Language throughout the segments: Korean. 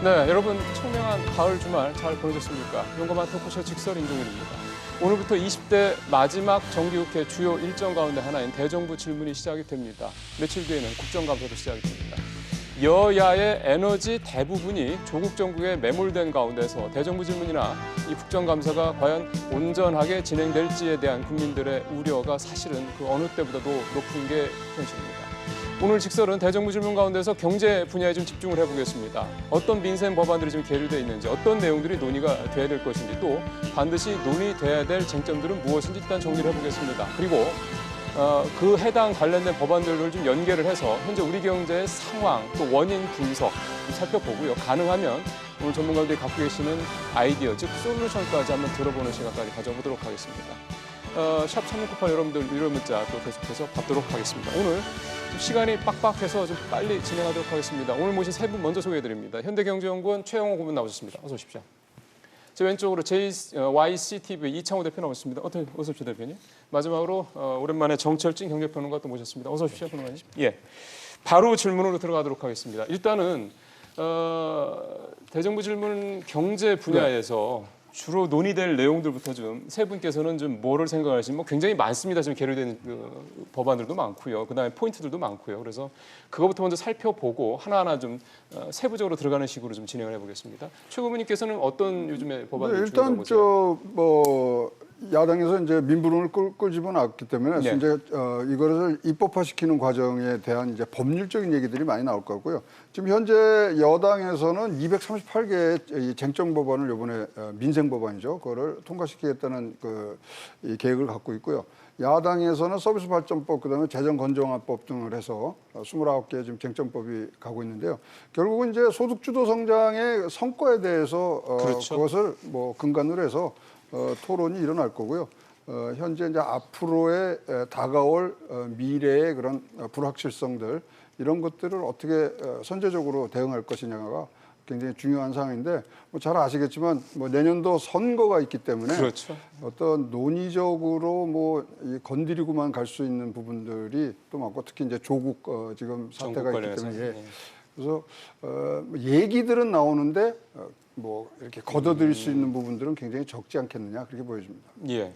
네, 여러분 청명한 가을 주말 잘 보내셨습니까? 용감한 토크쇼 직설 임종윤입니다. 오늘부터 20대 마지막 정기국회 주요 일정 가운데 하나인 대정부 질문이 시작이 됩니다. 며칠 뒤에는 국정감사도 시작이 됩니다. 여야의 에너지 대부분이 조국 정국에 매몰된 가운데서 대정부 질문이나 이 국정감사가 과연 온전하게 진행될지에 대한 국민들의 우려가 사실은 그 어느 때보다도 높은 게 현실입니다. 오늘 직설은 대정부 질문 가운데서 경제 분야에 좀 집중을 해보겠습니다. 어떤 민생 법안들이 좀 계류되어 있는지, 어떤 내용들이 논의가 돼야 될 것인지, 또 반드시 논의돼야 될 쟁점들은 무엇인지 일단 정리를 해보겠습니다. 그리고 그 해당 관련된 법안들을 좀 연계를 해서 현재 우리 경제의 상황, 또 원인 분석 살펴보고요. 가능하면 오늘 전문가들이 갖고 계시는 아이디어, 즉 솔루션까지 한번 들어보는 시간까지 가져보도록 하겠습니다. 샵 3698 여러분들 유료 문자 또 계속해서 받도록 하겠습니다. 오늘 시간이 빡빡해서 좀 빨리 진행하도록 하겠습니다. 오늘 모신 세 분 먼저 소개해드립니다. 현대경제연구원 최영호 고문 나오셨습니다. 어서 오십시오. 제 왼쪽으로 YCTV 이창호 대표 나오셨습니다. 어서 오십시오, 대표님. 마지막으로 오랜만에 정철진 경제평론가 또 모셨습니다. 어서 오십시오, 평론가님. 예, 바로 질문으로 들어가도록 하겠습니다. 일단은 대정부 질문 경제 분야에서 주로 논의될 내용들부터 좀 세 분께서는 좀 뭐를 생각하시면 뭐 굉장히 많습니다. 지금 계류된 법안들도 많고요. 그다음에 포인트들도 많고요. 그래서 그거부터 먼저 살펴보고 하나하나 좀 세부적으로 들어가는 식으로 좀 진행을 해보겠습니다. 최 고문님께서는 어떤 요즘에 법안들 일단 야당에서 이제 민부론을 끌집어 나왔기 때문에 네. 이제 이거를 입법화시키는 과정에 대한 이제 법률적인 얘기들이 많이 나올 거고요. 지금 현재 여당에서는 238개의 쟁점 법안을 이번에 민생 법안이죠. 그거를 통과시키겠다는 이 계획을 갖고 있고요. 야당에서는 서비스 발전법, 그다음에 재정 건전화법 등을 해서 29개의 지금 쟁점법이 가고 있는데요. 결국은 이제 소득 주도 성장의 성과에 대해서 그렇죠. 그것을 근간으로 해서 토론이 일어날 거고요. 현재 이제 앞으로의 다가올 미래의 그런 불확실성들 이런 것들을 어떻게 선제적으로 대응할 것이냐가 굉장히 중요한 사항인데 잘 아시겠지만 내년도 선거가 있기 때문에 그렇죠. 어떤 논의적으로 건드리고만 갈 수 있는 부분들이 또 많고 특히 이제 조국 지금 사태가 있기 때문에 그래서 얘기들은 나오는데 이렇게 걷어들일 수 있는 부분들은 굉장히 적지 않겠느냐 그렇게 보여집니다. 예.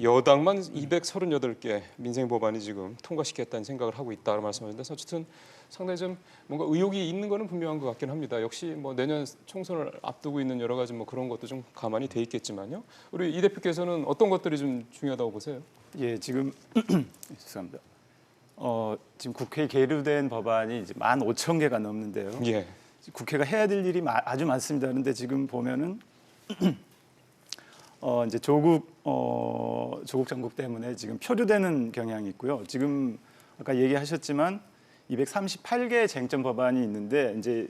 여당만 238개 민생 법안이 지금 통과시켰다는 생각을 하고 있다고 말씀하셨는데 어쨌든 상당히 좀 뭔가 의욕이 있는 거는 분명한 것 같긴 합니다. 역시 내년 총선을 앞두고 있는 여러 가지 그런 것도 좀 가만히 돼 있겠지만요. 우리 이 대표께서는 어떤 것들이 좀 중요하다고 보세요? 예, 지금 죄송합니다. 지금 국회에 계류된 법안이 이제 15,000개가 넘는데요. 예. 국회가 해야 될 일이 아주 많습니다. 그런데 지금 보면은 이제 조국 정국 때문에 지금 표류되는 경향이 있고요. 지금 아까 얘기하셨지만 238개 쟁점 법안이 있는데 이제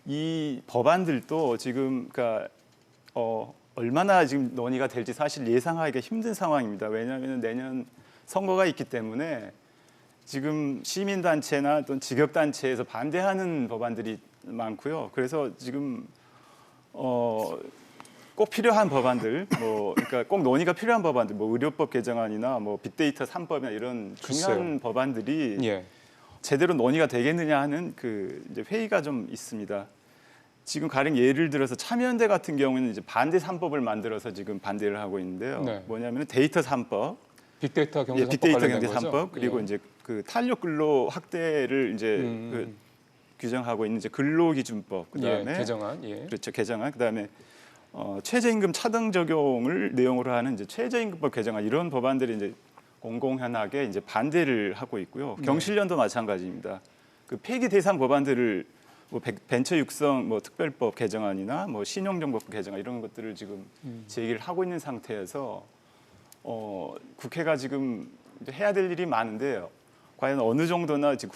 이 법안들도 지금 얼마나 지금 논의가 될지 사실 예상하기가 힘든 상황입니다. 왜냐하면 내년 선거가 있기 때문에 지금 시민단체나 또는 직역단체에서 반대하는 법안들이 많고요. 그래서 지금 꼭 필요한 법안들, 그러니까 꼭 논의가 필요한 법안들, 의료법 개정안이나 빅데이터 3법이나 이런 중요한 글쎄요. 법안들이 예. 제대로 논의가 되겠느냐 하는 이제 회의가 좀 있습니다. 지금 가령 예를 들어서 참여연대 같은 경우는 이제 반대 3법을 만들어서 지금 반대를 하고 있는데요. 네. 뭐냐면 데이터 3법, 빅데이터 경제 3법 빅데이터 관련된 경제 거죠? 3법 그리고 예. 이제 탄력 근로 확대를 이제 규정하고 있는 이제 근로기준법 그다음에 개정안. 예. 그렇죠. 개정안 그다음에 최저임금 차등 적용을 내용으로 하는 이제 최저임금법 개정안 이런 법안들이 이제 공공연하게 이제 반대를 하고 있고요. 경실련도 마찬가지입니다. 그 폐기 대상 법안들을 벤처 육성 특별법 개정안이나 신용정보법 개정안 이런 것들을 지금 제기를 하고 있는 상태여서 국회가 지금 이제 해야 될 일이 많은데요. 과연 어느 정도나 지금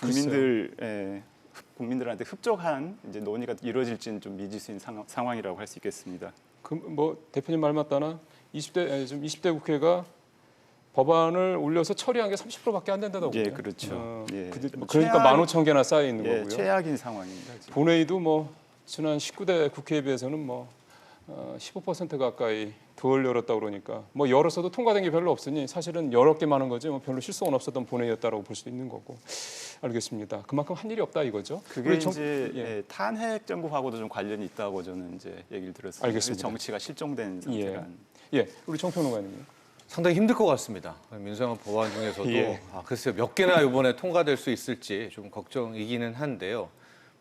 국민들한테 흡족한 이제 논의가 이루어질지는 좀 미지수인 상황이라고 할 수 있겠습니다. 대표님 말 맞다나 20대 국회가 법안을 올려서 처리한 게 30%밖에 안 된다고 보네요. 예, 그렇죠. 그러니까 15,000개나 쌓여 있는 거고요. 최악인 상황입니다. 지금. 본회의도 지난 19대 국회에 비해서는 15% 가까이 덜 열었다 그러니까 뭐 열었어도 통과된 게 별로 없으니 사실은 열었게 많은 거지 뭐 별로 실속은 없었던 본회의였다라고 볼 수 있는 거고. 알겠습니다. 그만큼 한 일이 없다 이거죠. 그게 우리 이제 예. 탄핵 정부하고도 좀 관련이 있다고 저는 이제 얘기를 들었습니다. 알겠습니다. 정치가 실종된 상태란. 예, 우리 정평론가님. 상당히 힘들 것 같습니다. 민주당 법안 중에서도 예. 글쎄요 몇 개나 이번에 통과될 수 있을지 좀 걱정이기는 한데요.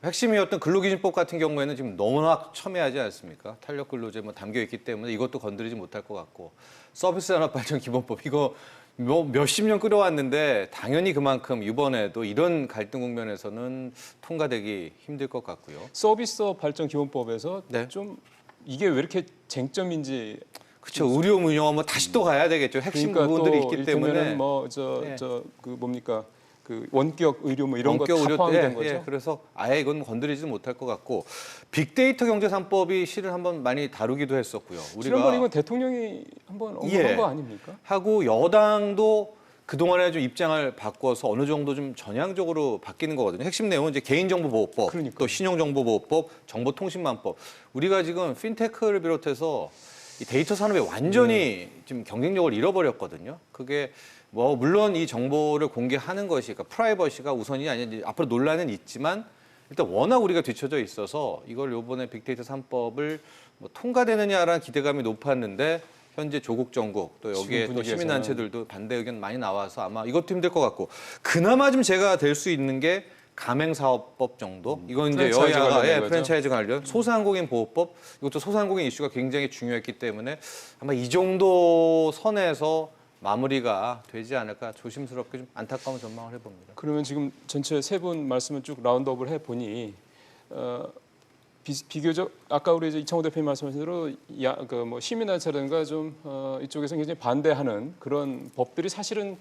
핵심이었던 근로기준법 같은 경우에는 지금 너무나 첨예하지 않습니까? 탄력 근로제 뭐 담겨 있기 때문에 이것도 건드리지 못할 것 같고 서비스산업발전기본법 이거 뭐 몇십 년 끌어왔는데 당연히 그만큼 이번에도 이런 갈등 국면에서는 통과되기 힘들 것 같고요. 서비스업 발전 기본법에서 네. 좀 이게 왜 이렇게 쟁점인지 그렇죠. 의료 운영 뭐 다시 또 가야 되겠죠. 핵심 부분들이 있기 때문에 그 뭡니까 그 원격 의료 뭐 이런 거 다 원격 포함이 된 예, 거죠. 예, 그래서 아예 이건 건드리지 못할 것 같고 빅데이터 경제 3법이 실은 한번 많이 다루기도 했었고요. 지난번 이건 대통령이 한번 언급한 예. 거 아닙니까? 하고 여당도 그동안에 좀 입장을 바꿔서 어느 정도 좀 전향적으로 바뀌는 거거든요. 핵심 내용은 이제 개인정보보호법, 그러니까요. 또 신용정보보호법, 정보통신망법. 우리가 지금 핀테크를 비롯해서 이 데이터 산업이 완전히 지금 경쟁력을 잃어버렸거든요. 그게 뭐 물론 이 정보를 공개하는 것이 그러니까 프라이버시가 우선이 아니라 앞으로 논란은 있지만 일단 워낙 우리가 뒤쳐져 있어서 이걸 이번에 빅데이터 3법을 뭐 통과되느냐라는 기대감이 높았는데 현재 조국 정국 또 여기에 또 시민단체들도 반대 의견 많이 나와서 아마 이것도 힘들 것 같고 그나마 좀 제가 될 수 있는 게 가맹사업법 정도 이건 이제 여야가 프랜차이즈 관련 소상공인 보호법 이것도 소상공인 이슈가 굉장히 중요했기 때문에 아마 이 정도 선에서 마무리가 되지 않을까 조심스럽게 좀 안타까운 전망을 해봅니다. 그러면 지금 전체 세 분 말씀을 쭉 라운드업을 해보니 비교적 아까 우리 이제 이창호 대표님 말씀하신 대로 그 뭐 시민단체라든가 좀 이쪽에서 굉장히 반대하는 그런 법들이 사실은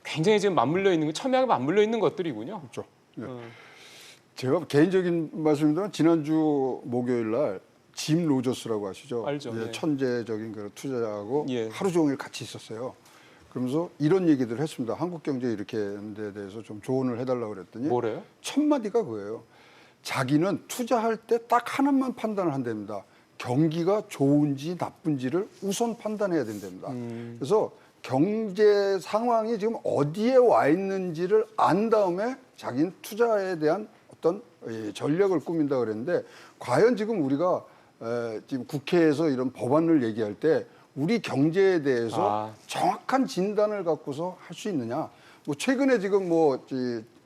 굉장히 지금 맞물려 있는 첨예하게 맞물려 있는 것들이군요. 그렇죠. 예. 제가 개인적인 말씀입니다만 지난주 목요일 날 짐 로저스라고 아시죠? 알죠. 예, 네. 천재적인 그 투자자하고 예. 하루 종일 같이 있었어요. 그러면서 이런 얘기들을 했습니다. 한국 경제 이렇게 하는 데 대해서 좀 조언을 해달라고 그랬더니 뭐래요? 첫 마디가 그거예요. 자기는 투자할 때 딱 하나만 판단을 한답니다. 경기가 좋은지 나쁜지를 우선 판단해야 된답니다. 그래서 경제 상황이 지금 어디에 와 있는지를 안 다음에 자기는 투자에 대한 어떤 전략을 꾸민다 그랬는데 과연 지금 우리가 지금 국회에서 이런 법안을 얘기할 때 우리 경제에 대해서 정확한 진단을 갖고서 할 수 있느냐? 뭐 최근에 지금 뭐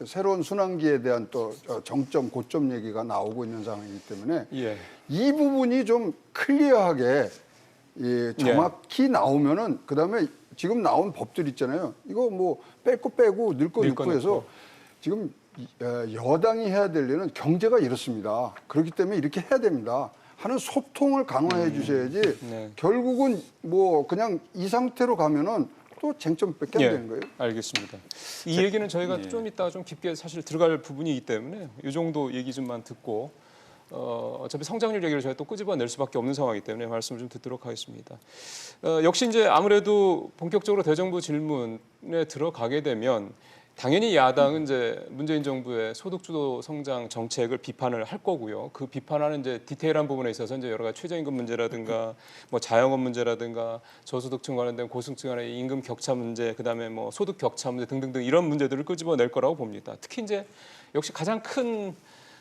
새로운 순환기에 대한 또 정점 고점 얘기가 나오고 있는 상황이기 때문에 예. 이 부분이 좀 클리어하게 정확히 나오면은 그다음에 지금 나온 법들 있잖아요. 이거 뭐 뺄 거 빼고 넣을 거 넣고 해서 지금 여당이 해야 될 일은 경제가 이렇습니다. 그렇기 때문에 이렇게 해야 됩니다. 하는 소통을 강화해 주셔야지 네. 결국은 뭐 그냥 이 상태로 가면은 또 쟁점밖에 안 되는 거예요. 알겠습니다. 이 얘기는 저희가 좀 이따가 좀 깊게 사실 들어갈 부분이기 때문에 이 정도 얘기 좀만 듣고 어차피 성장률 얘기를 저희가 또 끄집어낼 수밖에 없는 상황이기 때문에 말씀을 좀 듣도록 하겠습니다. 역시 이제 아무래도 본격적으로 대정부 질문에 들어가게 되면 당연히 야당은 이제 문재인 정부의 소득주도 성장 정책을 비판을 할 거고요. 그 비판하는 이제 디테일한 부분에 있어서 이제 여러 가지 최저임금 문제라든가 뭐 자영업 문제라든가 저소득층 관련된 고소득층 간의 임금 격차 문제, 그다음에 뭐 소득 격차 문제 등등등 이런 문제들을 끄집어낼 거라고 봅니다. 특히 이제 역시 가장 큰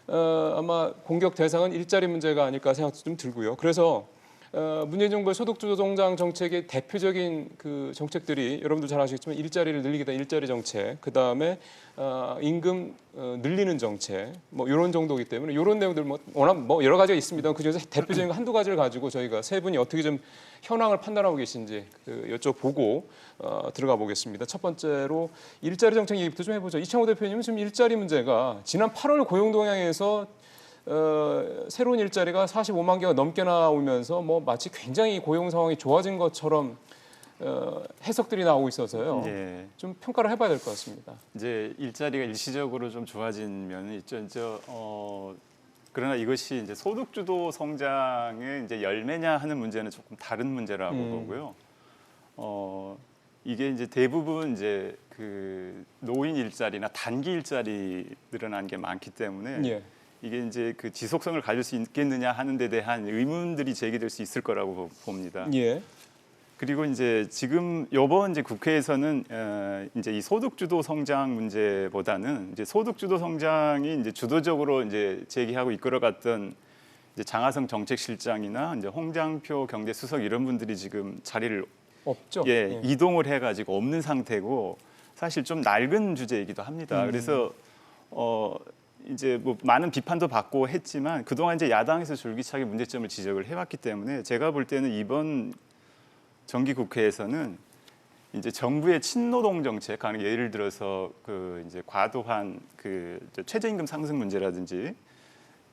아마 공격 대상은 일자리 문제가 아닐까 생각도 좀 들고요. 그래서 문재인 정부의 소득주도 성장 정책의 대표적인 그 정책들이 여러분들 잘 아시겠지만 일자리를 늘리겠다 일자리 정책, 그 다음에 임금 늘리는 정책, 뭐 이런 정도이기 때문에 이런 내용들 뭐 워낙 뭐 여러 가지가 있습니다. 그 중에서 대표적인 거 한두 가지를 가지고 저희가 세 분이 어떻게 좀 현황을 판단하고 계신지 여쭤보고 들어가 보겠습니다. 첫 번째로 일자리 정책 얘기부터 좀 해보죠. 이창호 대표님은 지금 일자리 문제가 지난 8월 고용 동향에서 새로운 일자리가 45만 개가 넘게 나오면서 뭐 마치 굉장히 고용 상황이 좋아진 것처럼 해석들이 나오고 있어서요. 예. 좀 평가를 해봐야 될 것 같습니다. 이제 일자리가 일시적으로 좀 좋아진 면은 있죠. 그러나 이것이 이제 소득주도 성장의 이제 열매냐 하는 문제는 조금 다른 문제라고 보고요. 이게 이제 대부분 이제 그 노인 일자리나 단기 일자리 늘어난 게 많기 때문에 예. 이게 이제 그 지속성을 가질 수 있겠느냐 하는 데 대한 의문들이 제기될 수 있을 거라고 봅니다. 예. 그리고 이제 지금 이번 이제 국회에서는 이제 이 소득 주도 성장 문제보다는 이제 소득 주도 성장이 이제 주도적으로 이제 제기하고 이끌어갔던 이제 장하성 정책실장이나 이제 홍장표 경제수석 이런 분들이 지금 자리를 없죠. 예, 이동을 해가지고 없는 상태고 사실 좀 낡은 주제이기도 합니다. 그래서 이제 뭐 많은 비판도 받고 했지만 그동안 이제 야당에서 줄기차게 문제점을 지적을 해왔기 때문에 제가 볼 때는 이번 정기 국회에서는 이제 정부의 친노동 정책, 예를 들어서 그 이제 과도한 그 최저임금 상승 문제라든지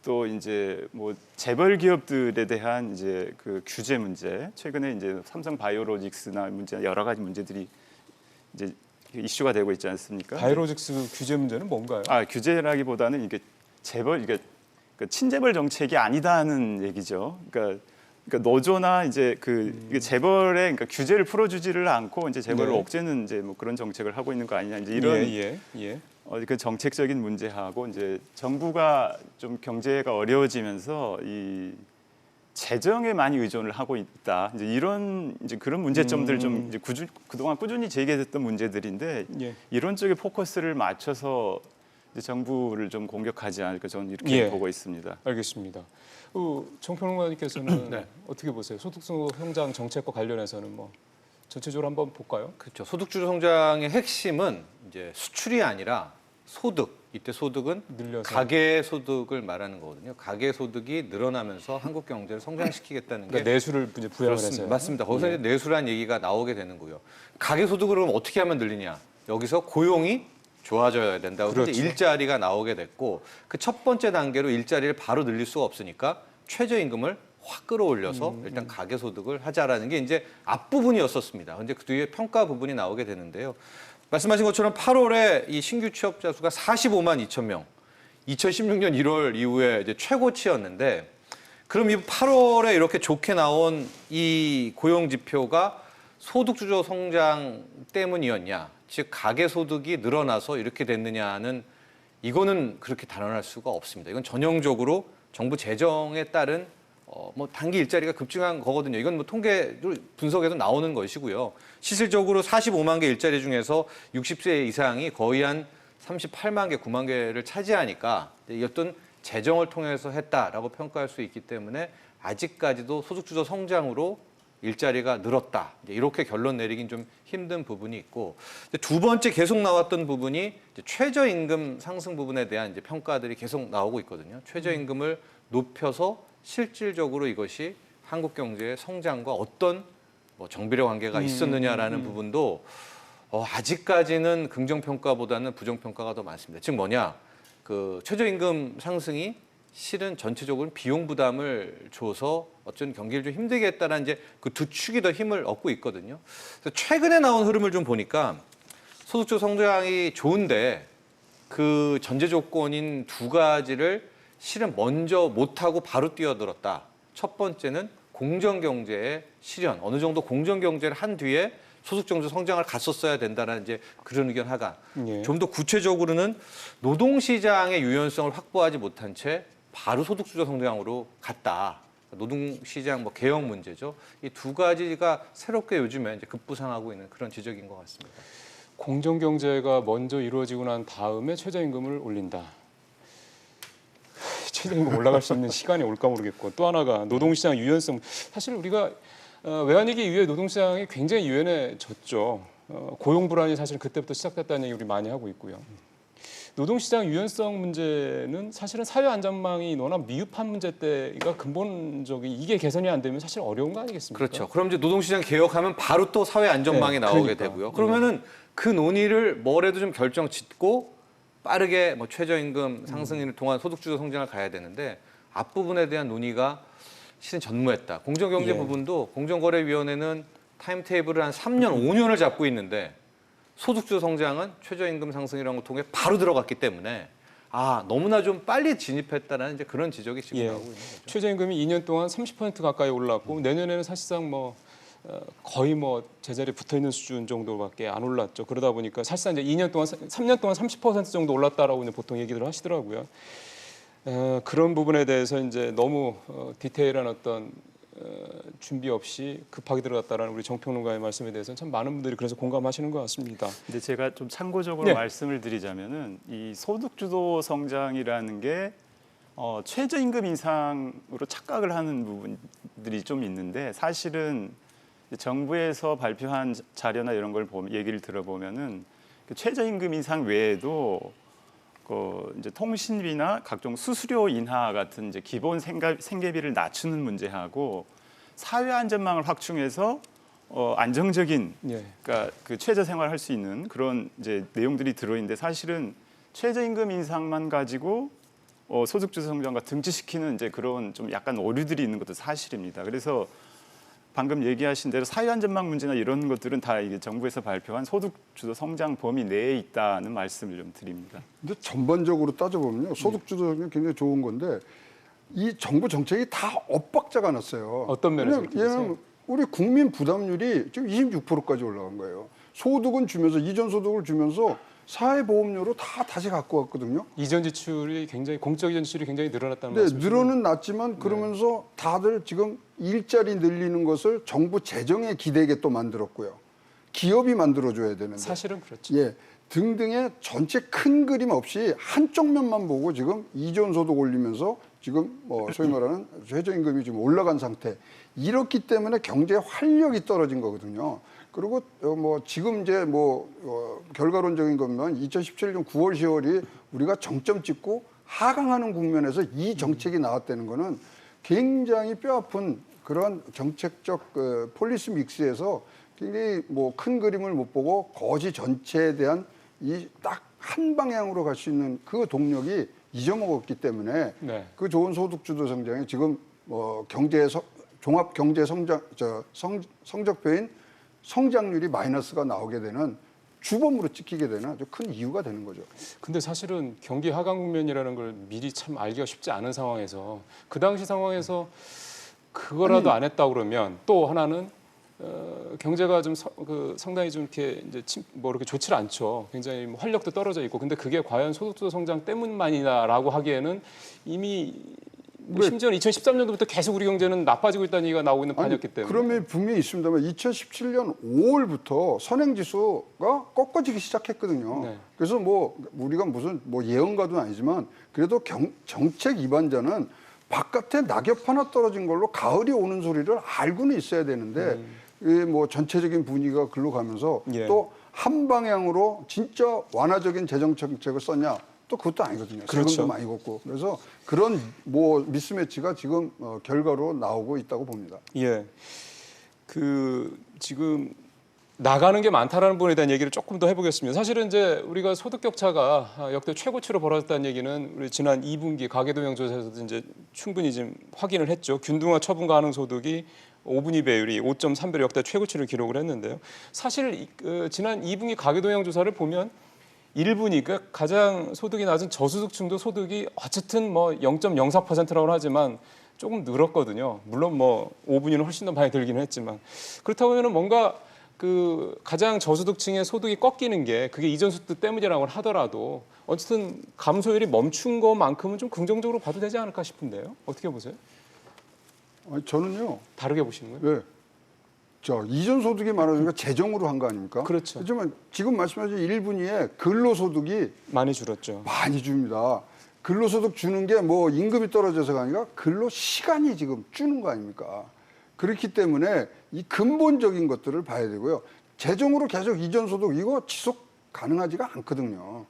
또 이제 뭐 재벌 기업들에 대한 이제 그 규제 문제, 최근에 이제 삼성 바이오로직스나 문제 여러 가지 문제들이 이제 이슈가 되고 있지 않습니까? 바이오로직스 규제 문제는 뭔가요? 규제라기보다는 이게 재벌 이게 친재벌 정책이 아니다는 얘기죠. 그러니까 노조나 이제 이게 재벌의 그러니까 규제를 풀어주지를 않고 이제 재벌을 네. 억제는 이제 뭐 그런 정책을 하고 있는 거 아니냐 이제 이런 예. 그 정책적인 문제하고 이제 정부가 좀 경제가 어려워지면서 이 재정에 많이 의존을 하고 있다. 이제 이런 이제 그런 문제점들 좀 이제 그동안 꾸준히 제기됐던 문제들인데 예. 이런 쪽에 포커스를 맞춰서 이제 정부를 좀 공격하지 않을까 저는 이렇게 보고 있습니다. 알겠습니다. 정평론가님께서는 네. 어떻게 보세요? 소득 성장 정책과 관련해서는 뭐 전체적으로 한번 볼까요? 그렇죠. 소득주도 성장의 핵심은 이제 수출이 아니라 소득. 이때 소득은 늘려서. 가계 소득을 말하는 거거든요. 가계 소득이 늘어나면서 한국 경제를 성장시키겠다는 게 그러니까 내수를 이제 부양을 해서 맞습니다. 거기서 이제 내수란 얘기가 나오게 되는 거고요. 가계 소득을 그럼 어떻게 하면 늘리냐? 여기서 고용이 좋아져야 된다고 그렇죠. 이제 일자리가 나오게 됐고 그 첫 번째 단계로 일자리를 바로 늘릴 수가 없으니까 최저임금을 확 끌어올려서 일단 가계 소득을 하자라는 게 이제 앞부분이었었습니다. 근데 그 뒤에 평가 부분이 나오게 되는데요. 말씀하신 것처럼 8월에 이 신규 취업자 수가 45만 2천 명. 2016년 1월 이후에 이제 최고치였는데 그럼 이 8월에 이렇게 좋게 나온 이 고용 지표가 소득 주도 성장 때문이었냐? 즉 가계 소득이 늘어나서 이렇게 됐느냐는 이거는 그렇게 단언할 수가 없습니다. 이건 전형적으로 정부 재정에 따른 뭐 단기 일자리가 급증한 거거든요. 이건 뭐 통계 분석에도 나오는 것이고요. 실질적으로 45만 개 일자리 중에서 60세 이상이 거의 한 38만 개, 9만 개를 차지하니까 이 어떤 재정을 통해서 했다라고 평가할 수 있기 때문에 아직까지도 소득주도 성장으로 일자리가 늘었다. 이렇게 결론 내리긴 좀 힘든 부분이 있고 두 번째 계속 나왔던 부분이 이제 최저임금 상승 부분에 대한 이제 평가들이 계속 나오고 있거든요. 최저임금을 높여서 실질적으로 이것이 한국 경제의 성장과 어떤 뭐 정비례 관계가 있었느냐라는 부분도 아직까지는 긍정 평가보다는 부정 평가가 더 많습니다. 즉 뭐냐, 그 최저임금 상승이 실은 전체적으로 비용 부담을 줘서 어쩐 경기를 좀 힘들게 했다는 이제 그 두 축이 더 힘을 얻고 있거든요. 그래서 최근에 나온 흐름을 좀 보니까 소득주 성장이 좋은데 그 전제 조건인 두 가지를 실은 먼저 못하고 바로 뛰어들었다. 첫 번째는 공정경제의 실현. 어느 정도 공정경제를 한 뒤에 소득주도 성장을 갔었어야 된다는 이제 그런 의견 하가. 예. 좀 더 구체적으로는 노동시장의 유연성을 확보하지 못한 채 바로 소득주도 성장으로 갔다. 노동시장 뭐 개혁 문제죠. 이 두 가지가 새롭게 요즘에 이제 급부상하고 있는 그런 지적인 것 같습니다. 공정경제가 먼저 이루어지고 난 다음에 최저임금을 올린다. 최저임금 올라갈 수 있는 시간이 올까 모르겠고 또 하나가 노동시장 유연성. 사실 우리가 외환위기 이후에 노동시장이 굉장히 유연해졌죠. 고용 불안이 사실 그때부터 시작됐다는 얘기 우리 많이 하고 있고요. 노동시장 유연성 문제는 사실은 사회 안전망이 너무나 미흡한 문제 때가 근본적인 이게 개선이 안 되면 사실 어려운 거 아니겠습니까? 그렇죠. 그럼 이제 노동시장 개혁하면 바로 또 사회 안전망이 네, 나오게 그러니까. 되고요. 그러면은 그 논의를 뭐래도 좀 결정 짓고 빠르게 뭐 최저임금 상승을 통한 소득주도 성장을 가야 되는데 앞부분에 대한 논의가 실은 전무했다. 공정경제 예. 부분도 공정거래위원회는 타임테이블을 한 3년, 5년을 잡고 있는데 소득주도 성장은 최저임금 상승이라는 걸 통해 바로 들어갔기 때문에 너무나 좀 빨리 진입했다는 이제 그런 지적이 지금 나오고 있는 거죠. 최저임금이 2년 동안 30% 가까이 올랐고 내년에는 사실상 뭐 거의 뭐 제자리에 붙어 있는 수준 정도밖에 안 올랐죠. 그러다 보니까 사실상 이제 3년 동안 30% 정도 올랐다라고 보통 얘기를 하시더라고요. 그런 부분에 대해서 이제 너무 디테일한 어떤 준비 없이 급하게 들어갔다라는 우리 정평론가의 말씀에 대해서는 참 많은 분들이 그래서 공감하시는 것 같습니다. 근데 제가 좀 참고적으로 네. 말씀을 드리자면은 이 소득주도 성장이라는 게 최저임금 인상으로 착각을 하는 부분들이 좀 있는데 사실은 정부에서 발표한 자료나 이런 걸 얘기를 들어보면은 그 최저임금 인상 외에도 이제 통신비나 각종 수수료 인하 같은 이제 기본 생계비를 낮추는 문제하고 사회 안전망을 확충해서 안정적인 예. 그러니까 그 최저 생활을 할 수 있는 그런 이제 내용들이 들어있는데 사실은 최저임금 인상만 가지고 소득주도 성장과 등치시키는 이제 그런 좀 약간 오류들이 있는 것도 사실입니다. 그래서 방금 얘기하신 대로 사회안전망 문제나 이런 것들은 다 이게 정부에서 발표한 소득주도 성장 범위 내에 있다는 말씀을 좀 드립니다. 근데 전반적으로 따져보면요, 소득주도 성장이 굉장히 좋은 건데 이 정부 정책이 다 엇박자가 났어요. 어떤 면에서 왜냐면 그렇게 얘는 우리 국민 부담률이 지금 26%까지 올라간 거예요. 소득은 주면서 이전 소득을 주면서 사회보험료로 다 다시 갖고 왔거든요. 이전 지출이 굉장히 공적 이전 지출이 굉장히 늘어났다는 네, 말씀이시죠? 늘어는 났지만 그러면서 다들 지금 일자리 늘리는 것을 정부 재정에 기대게 또 만들었고요. 기업이 만들어줘야 되는데. 사실은 그렇죠. 예, 등등의 전체 큰 그림 없이 한쪽 면만 보고 지금 이전 소득 올리면서 지금 소위 말하는 최저임금이 지금 올라간 상태. 이렇기 때문에 경제 활력이 떨어진 거거든요. 그리고 지금 이제 결과론적인 것만 2017년 9월, 10월이 우리가 정점 찍고 하강하는 국면에서 이 정책이 나왔다는 거는 굉장히 뼈아픈 그런 정책적 폴리시 믹스에서 굉장히 큰 그림을 못 보고 거시 전체에 대한 이 딱 한 방향으로 갈 수 있는 그 동력이 잊어먹었기 때문에 네. 그 좋은 소득주도 성장이 지금 종합 경제 성장 성적표인 성장률이 마이너스가 나오게 되는 주범으로 찍히게 되는 아주 큰 이유가 되는 거죠. 근데 사실은 경기 하강 국면이라는 걸 미리 참 알기가 쉽지 않은 상황에서 그 당시 상황에서 그거라도 안 했다 그러면 또 하나는 경제가 좀 상당히 좀 이렇게 이제 이렇게 좋지 않죠. 굉장히 활력도 떨어져 있고 근데 그게 과연 소득주도 성장 때문만이다라고 하기에는 이미 심지어는 2013년도부터 계속 우리 경제는 나빠지고 있다는 얘기가 나오고 있는 판이었기 때문에. 그러면 분명히 있습니다만 2017년 5월부터 선행지수가 꺾어지기 시작했거든요. 네. 그래서 우리가 무슨 예언가도 아니지만 그래도 정책 입안자는 바깥에 낙엽 하나 떨어진 걸로 가을이 오는 소리를 알고는 있어야 되는데 전체적인 분위기가 글로 가면서 예. 또 한 방향으로 진짜 완화적인 재정 정책을 썼냐? 또 그것도 아니거든요. 그렇죠. 세금도 많이 걷고 그래서 그런 미스매치가 지금 결과로 나오고 있다고 봅니다. 예, 지금 나가는 게 많다라는 부분에 대한 얘기를 조금 더 해보겠습니다. 사실은 이제 우리가 소득 격차가 역대 최고치로 벌어졌다는 얘기는 우리 지난 2분기 가계도형 조사에서도 이제 충분히 지금 확인을 했죠. 균등화 처분 가능 소득이 5분위 배율이 5.3배로 역대 최고치를 기록을 했는데요. 사실 지난 2분기 가계도형 조사를 보면 1분위 그러니까 가장 소득이 낮은 저소득층도 소득이 어쨌든 0.04%라고 하지만 조금 늘었거든요. 물론 5분위는 훨씬 더 많이 들기는 했지만 그렇다고 하면 뭔가 가장 저소득층의 소득이 꺾이는 게 그게 이전 소득 때문이라고 하더라도 어쨌든 감소율이 멈춘 것만큼은 좀 긍정적으로 봐도 되지 않을까 싶은데요. 어떻게 보세요? 아니, 저는요. 다르게 보시는 거예요? 네. 이전 소득이 많아지니까 재정으로 한 거 아닙니까? 그렇죠. 하지만 지금 말씀하신 1분위에 근로소득이 많이 줄었죠. 많이 줍니다. 근로소득 주는 게 임금이 떨어져서가 아니라 근로시간이 지금 주는 거 아닙니까? 그렇기 때문에 이 근본적인 것들을 봐야 되고요. 재정으로 계속 이전 소득 이거 지속 가능하지가 않거든요.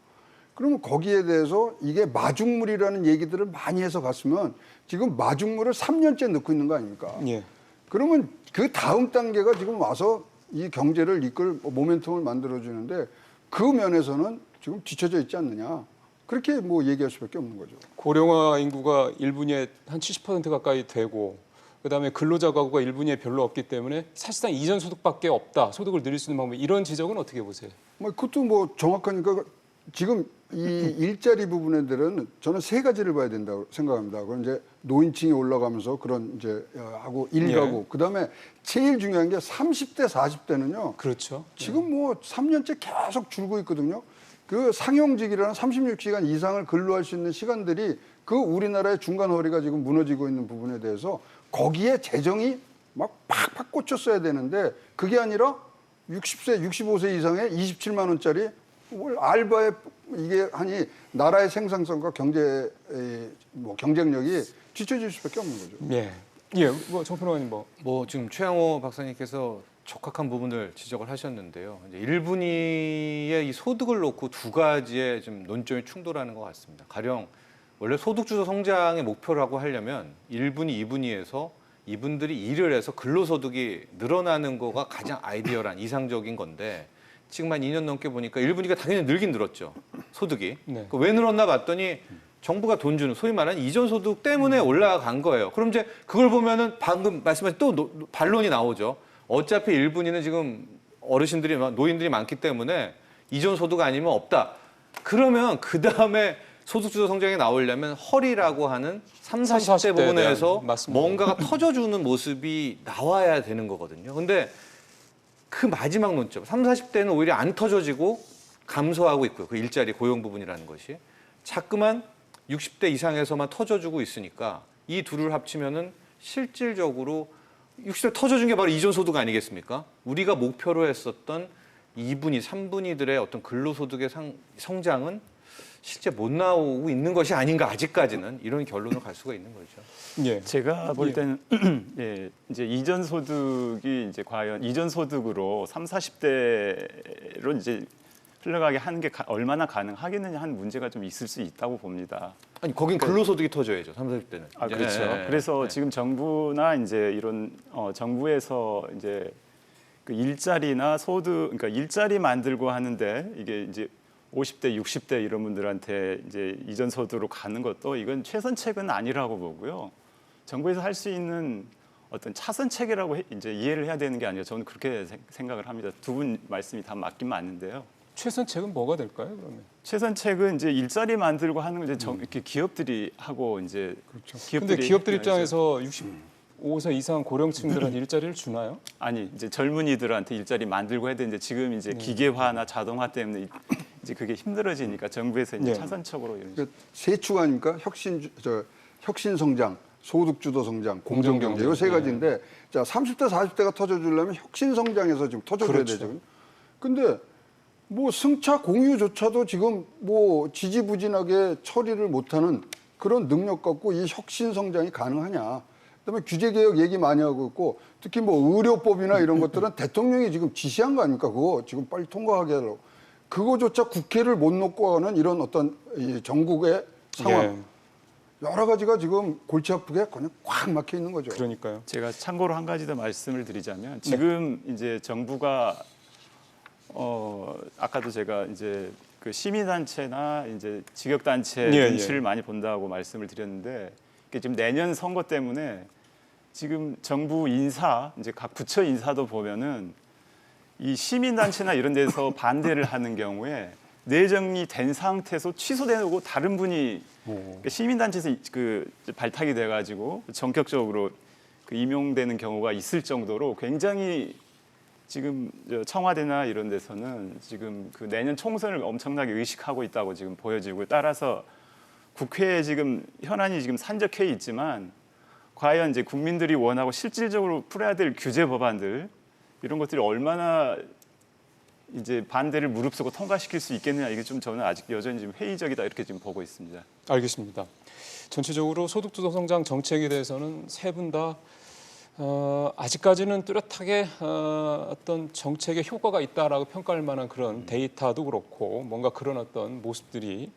그러면 거기에 대해서 이게 마중물이라는 얘기들을 많이 해서 갔으면 지금 마중물을 3년째 넣고 있는 거 아닙니까? 예. 그러면 그 다음 단계가 지금 와서 이 경제를 이끌 모멘텀을 만들어주는데 그 면에서는 지금 뒤처져 있지 않느냐. 그렇게 얘기할 수밖에 없는 거죠. 고령화 인구가 1분위에 한 70% 가까이 되고 그다음에 근로자 가구가 1분위에 별로 없기 때문에 사실상 이전 소득밖에 없다. 소득을 늘릴 수 있는 방법 이런 지적은 어떻게 보세요? 그것도 정확하니까 지금 이 일자리 부분에 대해서는 저는 세 가지를 봐야 된다고 생각합니다. 그건 이제 노인층이 올라가면서 그런 이제 하고 일가구. 그다음에 제일 중요한 게 30대, 40대는요. 그렇죠. 지금 3년째 계속 줄고 있거든요. 그 상용직이라는 36시간 이상을 근로할 수 있는 시간들이 그 우리나라의 중간 허리가 지금 무너지고 있는 부분에 대해서 거기에 재정이 막 팍팍 꽂혔어야 되는데 그게 아니라 60세, 65세 이상의 27만 원짜리 뭘 알바에 이게 하니 나라의 생산성과 경쟁력이 뒤처질 수밖에 없는 거죠. 예. 예, 뭐 정평론가님 뭐 지금 최양호 박사님께서 적확한 부분을 지적을 하셨는데요. 이제 1분위의 이 소득을 놓고 두 가지의 좀 논점이 충돌하는 것 같습니다. 가령 원래 소득주도 성장의 목표라고 하려면 1분위, 2분위에서 이분들이 일을 해서 근로소득이 늘어나는 거가 가장 아이디어란 이상적인 건데 지금 한 2년 넘게 보니까 1분위가 당연히 늘긴 늘었죠. 소득이. 네. 왜 늘었나 봤더니 정부가 돈 주는 소위 말하는 이전 소득 때문에 올라간 거예요. 그럼 이제 그걸 보면은 방금 말씀하신 또 반론이 나오죠. 어차피 1분위는 지금 어르신들이 노인들이 많기 때문에 이전 소득 아니면 없다. 그러면 그 다음에 소득주도 성장이 나오려면 허리라고 하는 30, 40대 부분에서 뭔가가 터져주는 모습이 나와야 되는 거거든요. 근데 그 마지막 논점, 30, 40대는 오히려 안 터져지고 감소하고 있고요. 그 일자리 고용 부분이라는 것이. 자꾸만 60대 이상에서만 터져주고 있으니까 이 둘을 합치면은 실질적으로 60대 터져준 게 바로 이전 소득 아니겠습니까? 우리가 목표로 했었던 2분위, 3분위들의 어떤 근로소득의 성장은 실제 못 나오고 있는 것이 아닌가 아직까지는 이런 결론을 갈 수가 있는 거죠. 예. 제가 볼 때는 예, 이제 이전 소득이 이제 과연 이전 소득으로 30, 40대로 이제 흘러가게 하는 게 얼마나 가능하겠느냐 하는 문제가 좀 있을 수 있다고 봅니다. 아니 거긴 근로소득이 터져야죠. 30, 40대는. 아 그렇죠. 그래서 지금 정부나 이제 이런 정부에서 이제 그 일자리나 소득, 그러니까 일자리 만들고 하는데 이게 이제 50대, 60대 이런 분들한테 이제 이전 소득으로 가는 것도 이건 최선책은 아니라고 보고요. 정부에서 할 수 있는 어떤 차선책이라고 이제 이해를 해야 되는 게 아니라 저는 그렇게 생각을 합니다. 두 분 말씀이 다 맞긴 맞는데요. 최선책은 뭐가 될까요, 그러면? 최선책은 이제 일자리 만들고 하는 걸 이제 이렇게 기업들이 하고 이제 그렇죠. 근데 기업들 입장에서 65세 이상 고령층들한테 일자리를 주나요? 아니 이제 젊은이들한테 일자리 만들고 해야 되는데 지금 이제 기계화나 자동화 때문에 이제 그게 힘들어지니까 정부에서 이제 차선책으로 이런 세 축 아닙니까? 혁신 성장, 소득 주도 성장, 공정 경제 이 세 가지인데 자 30대 40대가 터져주려면 혁신 성장에서 지금 터져줘야 되죠. 근데 뭐 승차 공유조차도 지금 뭐 지지부진하게 처리를 못하는 그런 능력 갖고 이 혁신 성장이 가능하냐? 그다음에 규제 개혁 얘기 많이 하고 있고 특히 뭐 의료법이나 이런 것들은 대통령이 지금 지시한 거 아닙니까? 그거 지금 빨리 통과하게 하려고. 그거조차 국회를 못 놓고 하는 이런 어떤 이 전국의 상황. 여러 가지가 지금 골치 아프게 그냥 꽉 막혀 있는 거죠. 그러니까요. 제가 참고로 한 가지 더 말씀을 드리자면 지금 이제 정부가 아까도 제가 이제 그 시민단체나 이제 직역단체 눈치를 많이 본다고 말씀을 드렸는데 지금 내년 선거 때문에 지금 정부 인사 이제 각 부처 인사도 보면은 이 시민단체나 이런 데서 반대를 하는 경우에 내정이 된 상태에서 취소되고 다른 분이 그러니까 시민단체에서 그 발탁이 돼가지고 전격적으로 그 임용되는 경우가 있을 정도로 굉장히 지금 청와대나 이런 데서는 지금 그 내년 총선을 엄청나게 의식하고 있다고 지금 보여지고 따라서 국회에 지금 현안이 지금 산적해 있지만 과연 이제 국민들이 원하고 실질적으로 풀어야 될 규제 법안들 이런 것들이 얼마나 이제 반대를 무릅쓰고 통과시킬 수 있겠느냐 이게 좀 저는 아직 여전히 좀 회의적이다 이렇게 지금 보고 있습니다. 알겠습니다. 전체적으로 소득주도 성장 정책에 대해서는 세 분 다 아직까지는 뚜렷하게 어떤 정책의 효과가 있다라고 평가할 만한 그런 데이터도 그렇고 뭔가 그런 어떤 모습들이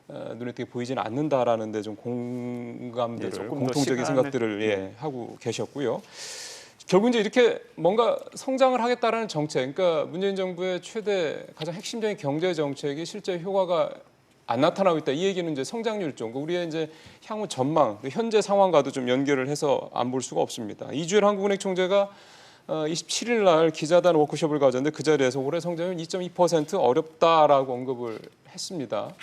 눈에 띄게 보이지는 않는다라는 데 좀 공감들을 공통적인 생각들을 하고 계셨고요. 결국 이제 이렇게 뭔가 성장을 하겠다라는 정책, 그러니까 문재인 정부의 최대 가장 핵심적인 경제 정책이 실제 효과가 안 나타나고 있다. 이 얘기는 이제 성장률 쪽, 우리의 이제 향후 전망, 현재 상황과도 좀 연결을 해서 안 볼 수가 없습니다. 이주열 한국은행 총재가 27일 날 기자단 워크숍을 가졌는데 그 자리에서 올해 성장률 2.2% 어렵다라고 언급을 했습니다.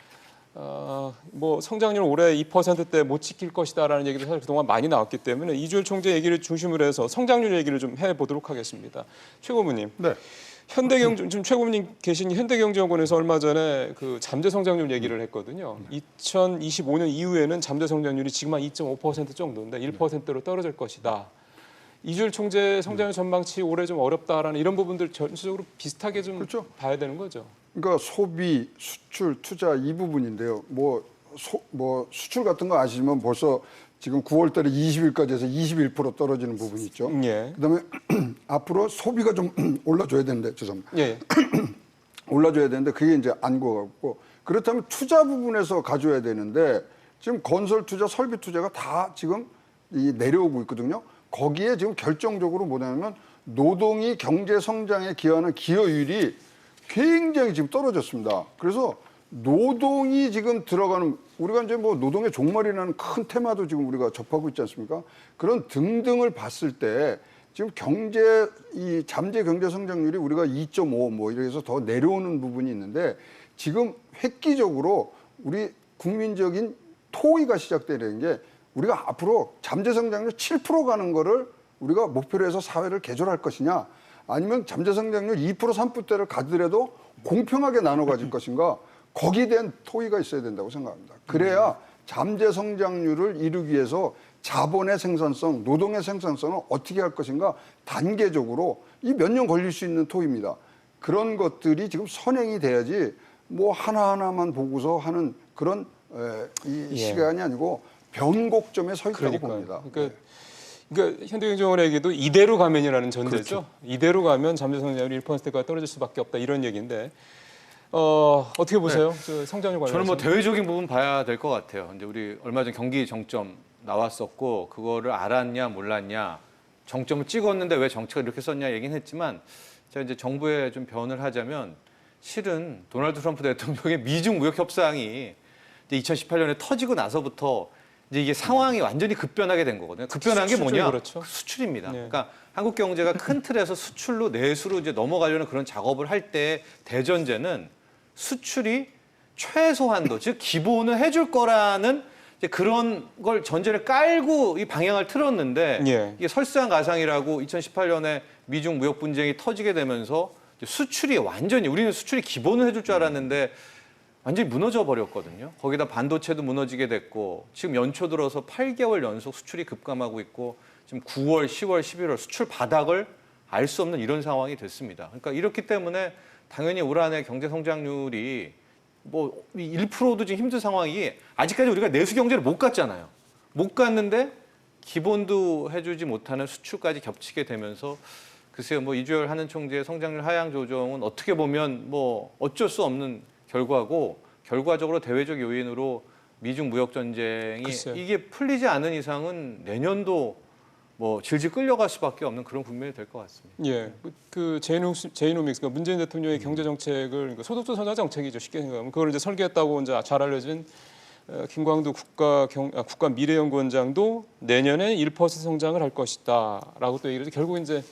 뭐 성장률 올해 2%대 못 지킬 것이다라는 얘기도 사실 그동안 많이 나왔기 때문에 이주열 총재 얘기를 중심으로 해서 성장률 얘기를 좀 해보도록 하겠습니다. 최 고문님, 현대경제 지금 최고님 계신 현대경제연구원에서 얼마 전에 그 잠재 성장률 얘기를 했거든요. 2025년 이후에는 잠재 성장률이 지금 한 2.5% 정도인데 1%로 떨어질 것이다. 이주일 총재 성장률 전망치 올해 좀 어렵다라는 이런 부분들 전체적으로 비슷하게 좀 그렇죠. 봐야 되는 거죠. 그러니까 소비, 수출, 투자 이 부분인데요. 뭐 수출 같은 거 아시면 벌써 지금 9월 달에 20일까지 해서 21% 떨어지는 부분이 있죠. 예. 그다음에 앞으로 소비가 좀 올라줘야 되는데 죄송합니다. 예. 올라줘야 되는데 그게 이제 안 고갖고 그렇다면 투자 부분에서 가져야 되는데 지금 건설 투자, 설비 투자가 다 지금 내려오고 있거든요. 거기에 지금 결정적으로 뭐냐면 노동이 경제 성장에 기여하는 기여율이 굉장히 지금 떨어졌습니다. 그래서 노동이 지금 들어가는 우리가 이제 뭐 노동의 종말이라는 큰 테마도 지금 우리가 접하고 있지 않습니까? 그런 등등을 봤을 때 지금 이 잠재 경제 성장률이 우리가 2.5 뭐 이래서 더 내려오는 부분이 있는데 지금 획기적으로 우리 국민적인 토의가 시작되는 게 우리가 앞으로 잠재 성장률 7% 가는 거를 우리가 목표로 해서 사회를 개조할 것이냐 아니면 잠재 성장률 2% 3%대를 가더라도 공평하게 나눠 가질 것인가 거기에 대한 토의가 있어야 된다고 생각합니다. 그래야 잠재 성장률을 이루기 위해서 자본의 생산성, 노동의 생산성을 어떻게 할 것인가 단계적으로 이 몇 년 걸릴 수 있는 토의입니다. 그런 것들이 지금 선행이 돼야지 뭐 하나하나만 보고서 하는 그런 이 시간이 아니고 변곡점에 서 있다고 봅니다. 그러니까 현대경제원에게도 이대로 가면이라는 전제죠. 그렇죠. 이대로 가면 잠재 성장률이 1%가 떨어질 수밖에 없다 이런 얘기인데 어떻게 보세요? 저 성장률 관련해서. 저는 뭐 대외적인 부분 봐야 될 것 같아요. 이제 우리 얼마 전 경기 정점 나왔었고 그거를 알았냐 몰랐냐 정점을 찍었는데 왜 정치가 이렇게 썼냐 얘기는 했지만 제가 이제 정부에 좀 변을 하자면 실은 도널드 트럼프 대통령의 미중 무역 협상이 이제 2018년에 터지고 나서부터 이제 이게 상황이 완전히 급변하게 된 거거든요. 급변한 게 뭐냐? 그렇죠. 수출입니다. 네. 그러니까 한국 경제가 큰 틀에서 수출로 내수로 이제 넘어가려는 그런 작업을 할 때 대전제는 수출이 최소한도 즉 기본은 해줄 거라는 이제 그런 걸 전제를 깔고 이 방향을 틀었는데 예. 이게 설상가상이라고 2018년에 미중 무역 분쟁이 터지게 되면서 수출이 완전히 우리는 수출이 기본을 해줄 줄 알았는데 완전히 무너져 버렸거든요. 거기다 반도체도 무너지게 됐고 지금 연초 들어서 8개월 연속 수출이 급감하고 있고 지금 9월, 10월, 11월 수출 바닥을 알 수 없는 이런 상황이 됐습니다. 그러니까 이렇기 때문에 당연히 올 한해 경제 성장률이 뭐 1%도 지금 힘든 상황이 아직까지 우리가 내수 경제를 못 갔잖아요. 못 갔는데 기본도 해주지 못하는 수출까지 겹치게 되면서 글쎄요, 뭐 이주열 하는 총재의 성장률 하향 조정은 어떻게 보면 뭐 어쩔 수 없는 결과고 결과적으로 대외적 요인으로 미중 무역 전쟁이 글쎄요. 이게 풀리지 않은 이상은 내년도 뭐 질질 끌려갈 수밖에 없는 그런 국면이 될 것 같습니다. 예, 그 제이노믹스, 그러니까 문재인 대통령의 경제 정책을 그러니까 소득주 선화 정책이죠. 쉽게 생각하면 그걸 이제 설계했다고 이제 잘 알려진 김광두 국가 미래연구원장도 내년에 1% 성장을 할 것이다라고 또 얘기를 해서 결국 이제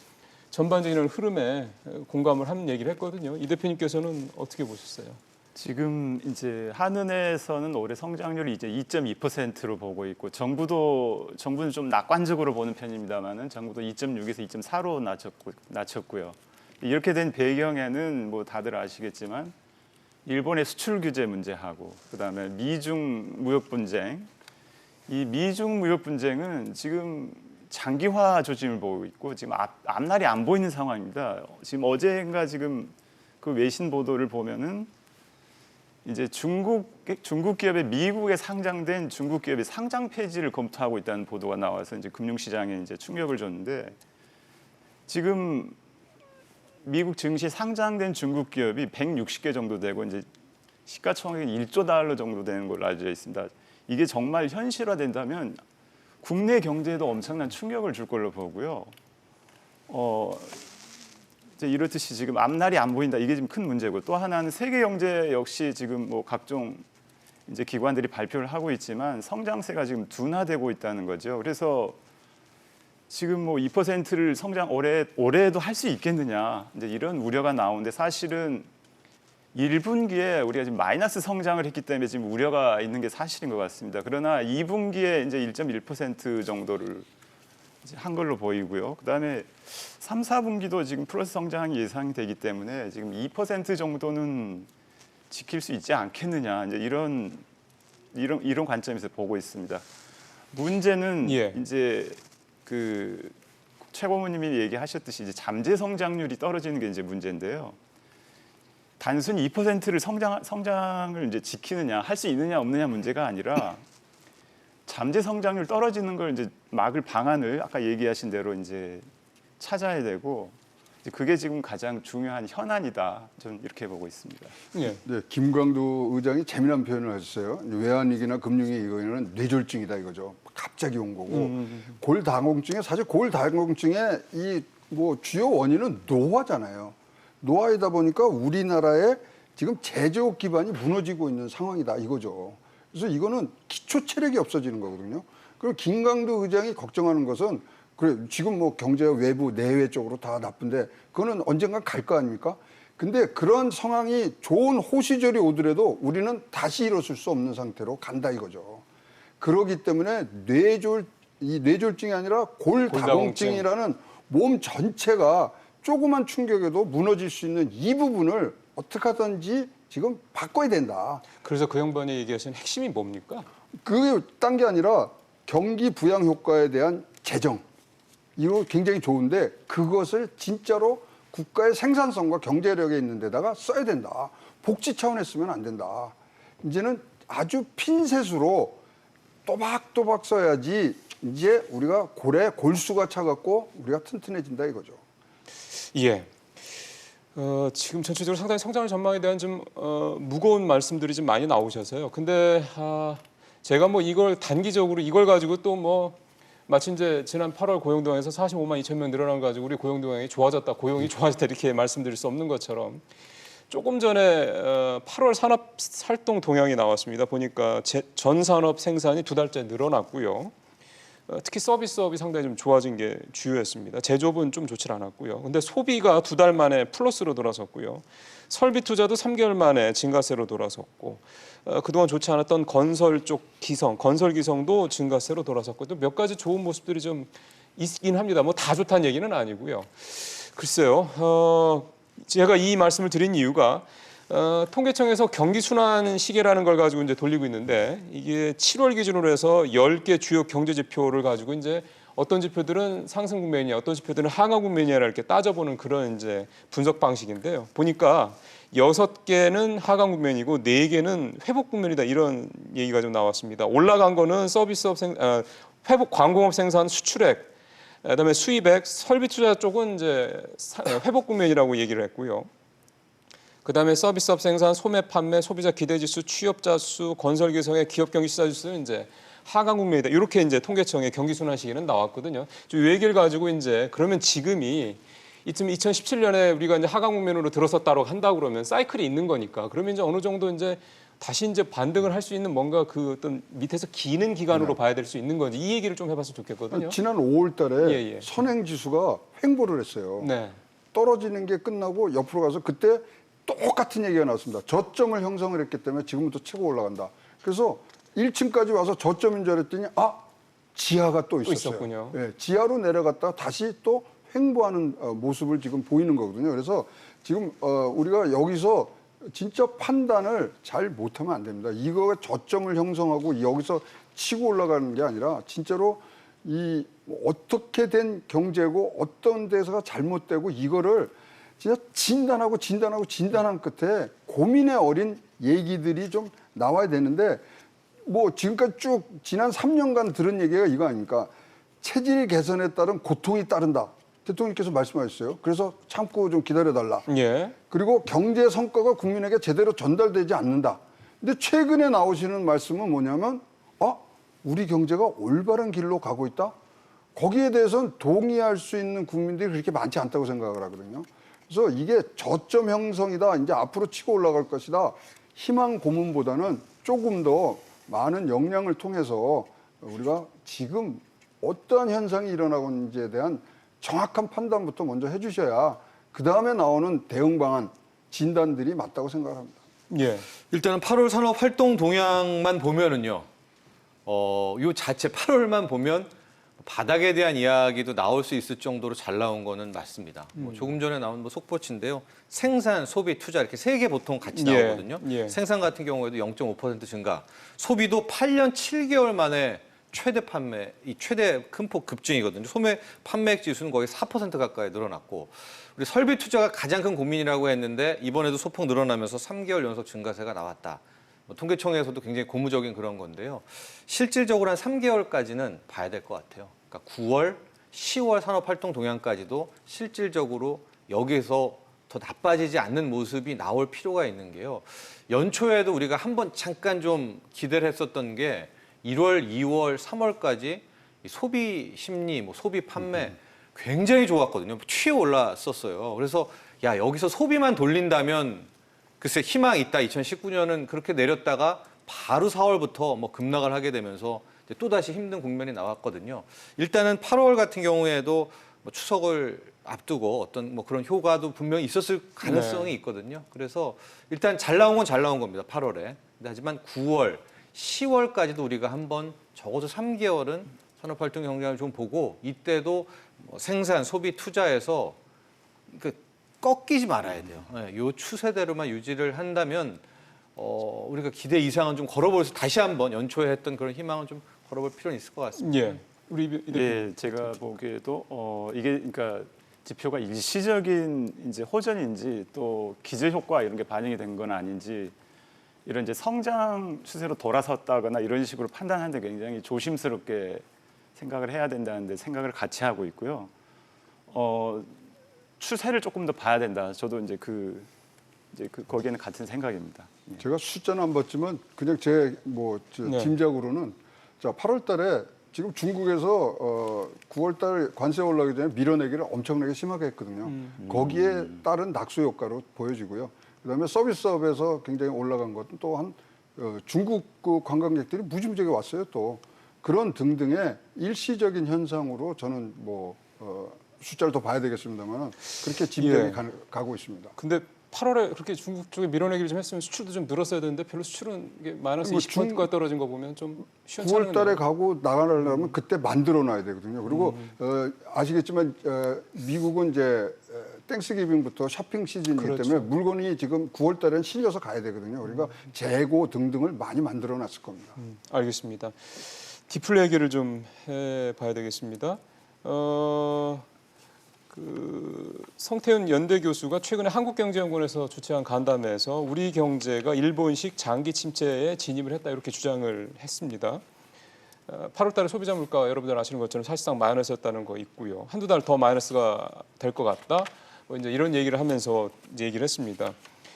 전반적인 흐름에 공감을 하는 얘기를 했거든요. 이 대표님께서는 어떻게 보셨어요? 지금 이제 한은에서는 올해 성장률이 이제 2.2%로 보고 있고 정부는 좀 낙관적으로 보는 편입니다만은 정부도 2.6에서 2.4로 낮췄고요. 이렇게 된 배경에는 뭐 다들 아시겠지만 일본의 수출 규제 문제하고 그다음에 미중 무역 분쟁. 이 미중 무역 분쟁은 지금 장기화 조짐을 보이고 있고 지금 앞날이 안 보이는 상황입니다. 지금 어제인가 지금 그 외신 보도를 보면은 이제 중국 기업의 미국에 상장된 중국 기업의 상장 폐지를 검토하고 있다는 보도가 나와서 이제 금융시장에 이제 충격을 줬는데 지금 미국 증시에 상장된 중국 기업이 160개 정도 되고 이제 시가총액이 1조 달러 정도 되는 걸로 알려져 있습니다. 이게 정말 현실화된다면 국내 경제에도 엄청난 충격을 줄 걸로 보고요. 이제 이렇듯이 지금 앞날이 안 보인다. 이게 지금 큰 문제고 또 하나는 세계 경제 역시 지금 뭐 각종 이제 기관들이 발표를 하고 있지만 성장세가 지금 둔화되고 있다는 거죠. 그래서 지금 뭐 2%를 성장 올해도 할 수 있겠느냐 이제 이런 우려가 나오는데 사실은 1분기에 우리가 지금 마이너스 성장을 했기 때문에 지금 우려가 있는 게 사실인 것 같습니다. 그러나 2분기에 이제 1.1% 정도를 이제 한 걸로 보이고요. 그다음에 3, 4분기도 지금 플러스 성장이 예상이 되기 때문에 지금 2% 정도는 지킬 수 있지 않겠느냐 이제 이런 관점에서 보고 있습니다. 문제는 예. 이제 그 최 고모님이 얘기하셨듯이 이제 잠재 성장률이 떨어지는 게 이제 문제인데요. 단순히 2%를 성장을 이제 지키느냐 할 수 있느냐 없느냐 문제가 아니라 잠재 성장률 떨어지는 걸 이제 막을 방안을 아까 얘기하신 대로 이제 찾아야 되고 이제 그게 지금 가장 중요한 현안이다. 저는 이렇게 보고 있습니다. 예. 네, 김광두 의장이 재미난 표현을 하셨어요. 외환위기나 금융위기 이거는 뇌졸중이다 이거죠. 갑자기 온 거고 골다공증에 사실 골다공증의 이 뭐 주요 원인은 노화잖아요. 노화이다 보니까 우리나라의 지금 제조업 기반이 무너지고 있는 상황이다 이거죠. 그래서 이거는 기초 체력이 없어지는 거거든요. 그리고 김광두 의장이 걱정하는 것은 그래 지금 뭐 경제가 외부 내외 쪽으로 다 나쁜데 그거는 언젠가 갈 거 아닙니까? 근데 그런 상황이 좋은 호시절이 오더라도 우리는 다시 일어설 수 없는 상태로 간다 이거죠. 그렇기 때문에 뇌졸중이 아니라 골다공증이라는 몸 전체가 조그만 충격에도 무너질 수 있는 이 부분을 어떻게 하든지 지금 바꿔야 된다. 그래서 그 양반이 얘기하신 핵심이 뭡니까? 그게 딴 게 아니라 경기 부양 효과에 대한 재정. 이거 굉장히 좋은데 그것을 진짜로 국가의 생산성과 경제력에 있는 데다가 써야 된다. 복지 차원에 쓰면 안 된다. 이제는 아주 핀셋으로 또박또박 써야지 이제 우리가 골수가 차갖고 우리가 튼튼해진다 이거죠. 예. 지금 전체적으로 상당히 성장을 전망에 대한 좀 무거운 말씀들이 좀 많이 나오셔서요. 근데 제가 뭐 이걸 단기적으로 이걸 가지고 또 뭐 마치 이제 지난 8월 고용동향에서 45만 2천 명 늘어난 거 가지고 우리 고용동향이 좋아졌다, 고용이 좋아졌다 이렇게 말씀드릴 수 없는 것처럼 조금 전에 8월 산업활동 동향이 나왔습니다. 보니까 전 산업 생산이 2달째 늘어났고요. 특히 서비스업이 상당히 좀 좋아진 게 주요했습니다. 제조업은 좀 좋지 않았고요. 근데 소비가 2달 만에 플러스로 돌아섰고요. 설비 투자도 3개월 만에 증가세로 돌아섰고 그동안 좋지 않았던 건설 쪽 건설 기성도 증가세로 돌아섰고 또 몇 가지 좋은 모습들이 좀 있긴 합니다. 뭐 다 좋다는 얘기는 아니고요. 글쎄요. 제가 이 말씀을 드린 이유가 통계청에서 경기 순환 시계라는 걸 가지고 이제 돌리고 있는데 이게 7월 기준으로 해서 10개 주요 경제 지표를 가지고 이제 어떤 지표들은 상승 국면이야, 어떤 지표들은 하강 국면이야 이렇게 따져보는 그런 이제 분석 방식인데요. 보니까 6개는 하강 국면이고 4개는 회복 국면이다 이런 얘기가 좀 나왔습니다. 올라간 거는 서비스업 회복 광공업 생산 수출액, 그다음에 수입액, 설비 투자 쪽은 이제 회복 국면이라고 얘기를 했고요. 그다음에 서비스업 생산, 소매 판매, 소비자 기대 지수, 취업자 수, 건설 기성의 기업 경기 시사 지수는 이제 하강 국면이다. 이렇게 이제 통계청의 경기 순환 시기는 나왔거든요. 이 얘기를 가지고 이제 그러면 지금이 이쯤 2017년에 우리가 이제 하강 국면으로 들어섰다고 한다 그러면 사이클이 있는 거니까 그러면 이제 어느 정도 이제 다시 이제 반등을 할 수 있는 뭔가 그 어떤 밑에서 기는 기간으로 봐야 될 수 있는 건지 이 얘기를 좀 해봤으면 좋겠거든요. 지난 5월달에 예. 선행 지수가 횡보를 했어요. 네. 떨어지는 게 끝나고 옆으로 가서 그때 똑같은 얘기가 나왔습니다. 저점을 형성을 했기 때문에 지금부터 치고 올라간다. 그래서 1층까지 와서 저점인 줄 알았더니 지하가 또 있었어요. 있었군요. 예, 지하로 내려갔다 다시 또 횡보하는 모습을 지금 보이는 거거든요. 그래서 지금 우리가 여기서 진짜 판단을 잘 못하면 안 됩니다. 이거가 저점을 형성하고 여기서 치고 올라가는 게 아니라 진짜로 이 어떻게 된 경제고 어떤 데서가 잘못되고 이거를 진짜 진단한 끝에 고민에 어린 얘기들이 좀 나와야 되는데 뭐 지금까지 쭉 지난 3년간 들은 얘기가 이거 아닙니까? 체질 개선에 따른 고통이 따른다. 대통령께서 말씀하셨어요. 그래서 참고 좀 기다려달라. 예. 그리고 경제 성과가 국민에게 제대로 전달되지 않는다. 근데 최근에 나오시는 말씀은 뭐냐면 우리 경제가 올바른 길로 가고 있다. 거기에 대해서는 동의할 수 있는 국민들이 그렇게 많지 않다고 생각을 하거든요. 그래서 이게 저점 형성이다. 이제 앞으로 치고 올라갈 것이다. 희망 고문보다는 조금 더 많은 역량을 통해서 우리가 지금 어떠한 현상이 일어나고 있는지에 대한 정확한 판단부터 먼저 해주셔야 그 다음에 나오는 대응 방안, 진단들이 맞다고 생각합니다. 예. 일단은 8월 산업 활동 동향만 보면은요. 요 자체 8월만 보면 바닥에 대한 이야기도 나올 수 있을 정도로 잘 나온 거는 맞습니다. 뭐 조금 전에 나온 뭐 속보치인데요. 생산, 소비, 투자 이렇게 세 개 보통 같이 예, 나오거든요. 예. 생산 같은 경우에도 0.5% 증가, 소비도 8년 7개월 만에 최대 판매, 이 최대 큰 폭 급증이거든요. 소매 판매액 지수는 거의 4% 가까이 늘어났고, 우리 설비 투자가 가장 큰 고민이라고 했는데 이번에도 소폭 늘어나면서 3개월 연속 증가세가 나왔다. 뭐 통계청에서도 굉장히 고무적인 그런 건데요. 실질적으로 한 3개월까지는 봐야 될 것 같아요. 그러니까 9월, 10월 산업활동 동향까지도 실질적으로 여기서 더 나빠지지 않는 모습이 나올 필요가 있는 게요. 연초에도 우리가 한번 잠깐 좀 기대를 했었던 게 1월, 2월, 3월까지 소비 심리, 뭐 소비 판매 굉장히 좋았거든요. 튀어 올랐었어요. 그래서 야, 여기서 소비만 돌린다면 글쎄 희망이 있다. 2019년은 그렇게 내렸다가 바로 4월부터 뭐 급락을 하게 되면서 이제 또다시 힘든 국면이 나왔거든요. 일단은 8월 같은 경우에도 뭐 추석을 앞두고 어떤 뭐 그런 효과도 분명히 있었을 가능성이 있거든요. 그래서 일단 잘 나온 건 잘 나온 겁니다. 8월에. 하지만 9월, 10월까지도 우리가 한번 적어도 3개월은 산업활동 경쟁을 좀 보고 이때도 뭐 생산, 소비, 투자에서 그 꺾이지 말아야 돼요. 네, 이 추세대로만 유지를 한다면 우리가 기대 이상은 좀 걸어보면서 다시 한번 연초에 했던 그런 희망을 좀 걸어볼 필요는 있을 것 같습니다. 예. 우리 예, 제가 보기에도 이게 그러니까 지표가 일시적인 이제 호전인지 또 기저 효과 이런 게 반영이 된 건 아닌지 이런 이제 성장 추세로 돌아섰다거나 이런 식으로 판단하는데 굉장히 조심스럽게 생각을 해야 된다는데 생각을 같이 하고 있고요. 추세를 조금 더 봐야 된다. 저도 이제 거기에는 같은 생각입니다. 예. 제가 숫자는 안 봤지만 그냥 제 네. 짐작으로는 자 8월달에 지금 중국에서 9월달 관세 올라오기 전에 밀어내기를 엄청나게 심하게 했거든요. 거기에 따른 낙수 효과로 보여지고요. 그다음에 서비스업에서 굉장히 올라간 것은 또한 중국 그 관광객들이 무지무지하게 왔어요. 또 그런 등등의 일시적인 현상으로 저는 숫자를 더 봐야 되겠습니다만 그렇게 짐작이 가고 있습니다. 근데 8월에 그렇게 중국 쪽에 밀어내기를 좀 했으면 수출도 좀 늘었어야 되는데 별로 수출은 이게 마이너스 20%가 떨어진 거 보면 좀 시원찮네요. 9월 달에 가고 나가려면 그때 만들어 놔야 되거든요. 그리고 아시겠지만 미국은 이제 땡스기빙부터 쇼핑 시즌이기 그렇죠. 때문에 물건이 지금 9월 달에는 실려서 가야 되거든요. 그러니까 재고 등등을 많이 만들어 놨을 겁니다. 알겠습니다. 디플레 얘기를 좀 해봐야 되겠습니다. 성태훈 연대 교수가 최근에 한국경제연구원에서 주최한 간담회에서 우리 경제가 일본식 장기 침체에 진입을 했다 이렇게 주장을 했습니다. 8월 달에 소비자 물가가 여러분들 아시는 것처럼 사실상 마이너스였다는 거 있고요. 한두 달 더 마이너스가 될 것 같다. 이제 이런 얘기를 하면서 이제 얘기를 했습니다.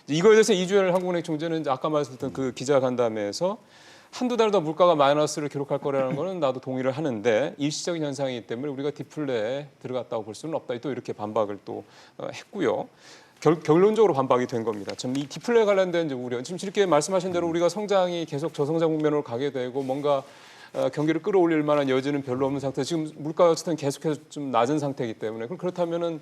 이거에 대해서 이주열 한국은행 총재는 이제 아까 말씀드렸던 그 기자 간담회에서 한두 달 더 물가가 마이너스를 기록할 거라는 거는 나도 동의를 하는데 일시적인 현상이기 때문에 우리가 디플레에 들어갔다고 볼 수는 없다. 또 이렇게 반박을 또 했고요. 결론적으로 반박이 된 겁니다. 참 이 디플레 관련된 이제 우려. 지금 이렇게 말씀하신 대로 우리가 성장이 계속 저성장 국면으로 가게 되고 뭔가 경기를 끌어올릴 만한 여지는 별로 없는 상태. 지금 물가가 어쨌든 계속해서 좀 낮은 상태이기 때문에 그렇다면은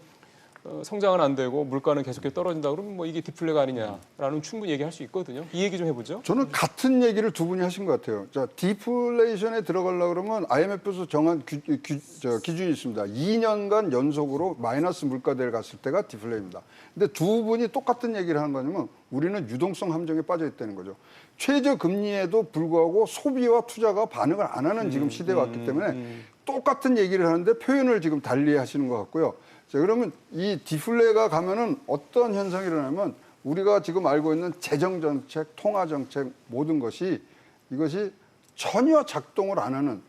성장은 안 되고 물가는 계속해서 떨어진다 그러면 뭐 이게 디플레가 아니냐라는 충분히 얘기할 수 있거든요. 이 얘기 좀 해보죠. 저는 같은 얘기를 두 분이 하신 것 같아요. 자, 디플레이션에 들어가려고 그러면 IMF에서 정한 기준이 있습니다. 2년간 연속으로 마이너스 물가대를 갔을 때가 디플레입니다. 근데 두 분이 똑같은 얘기를 하는 거냐면 우리는 유동성 함정에 빠져 있다는 거죠. 최저 금리에도 불구하고 소비와 투자가 반응을 안 하는 지금 시대에 왔기 때문에 똑같은 얘기를 하는데 표현을 지금 달리 하시는 것 같고요. 자, 그러면 이 디플레가 가면은 어떤 현상이 일어나면 우리가 지금 알고 있는 재정정책, 통화정책 모든 것이 이것이 전혀 작동을 안 하는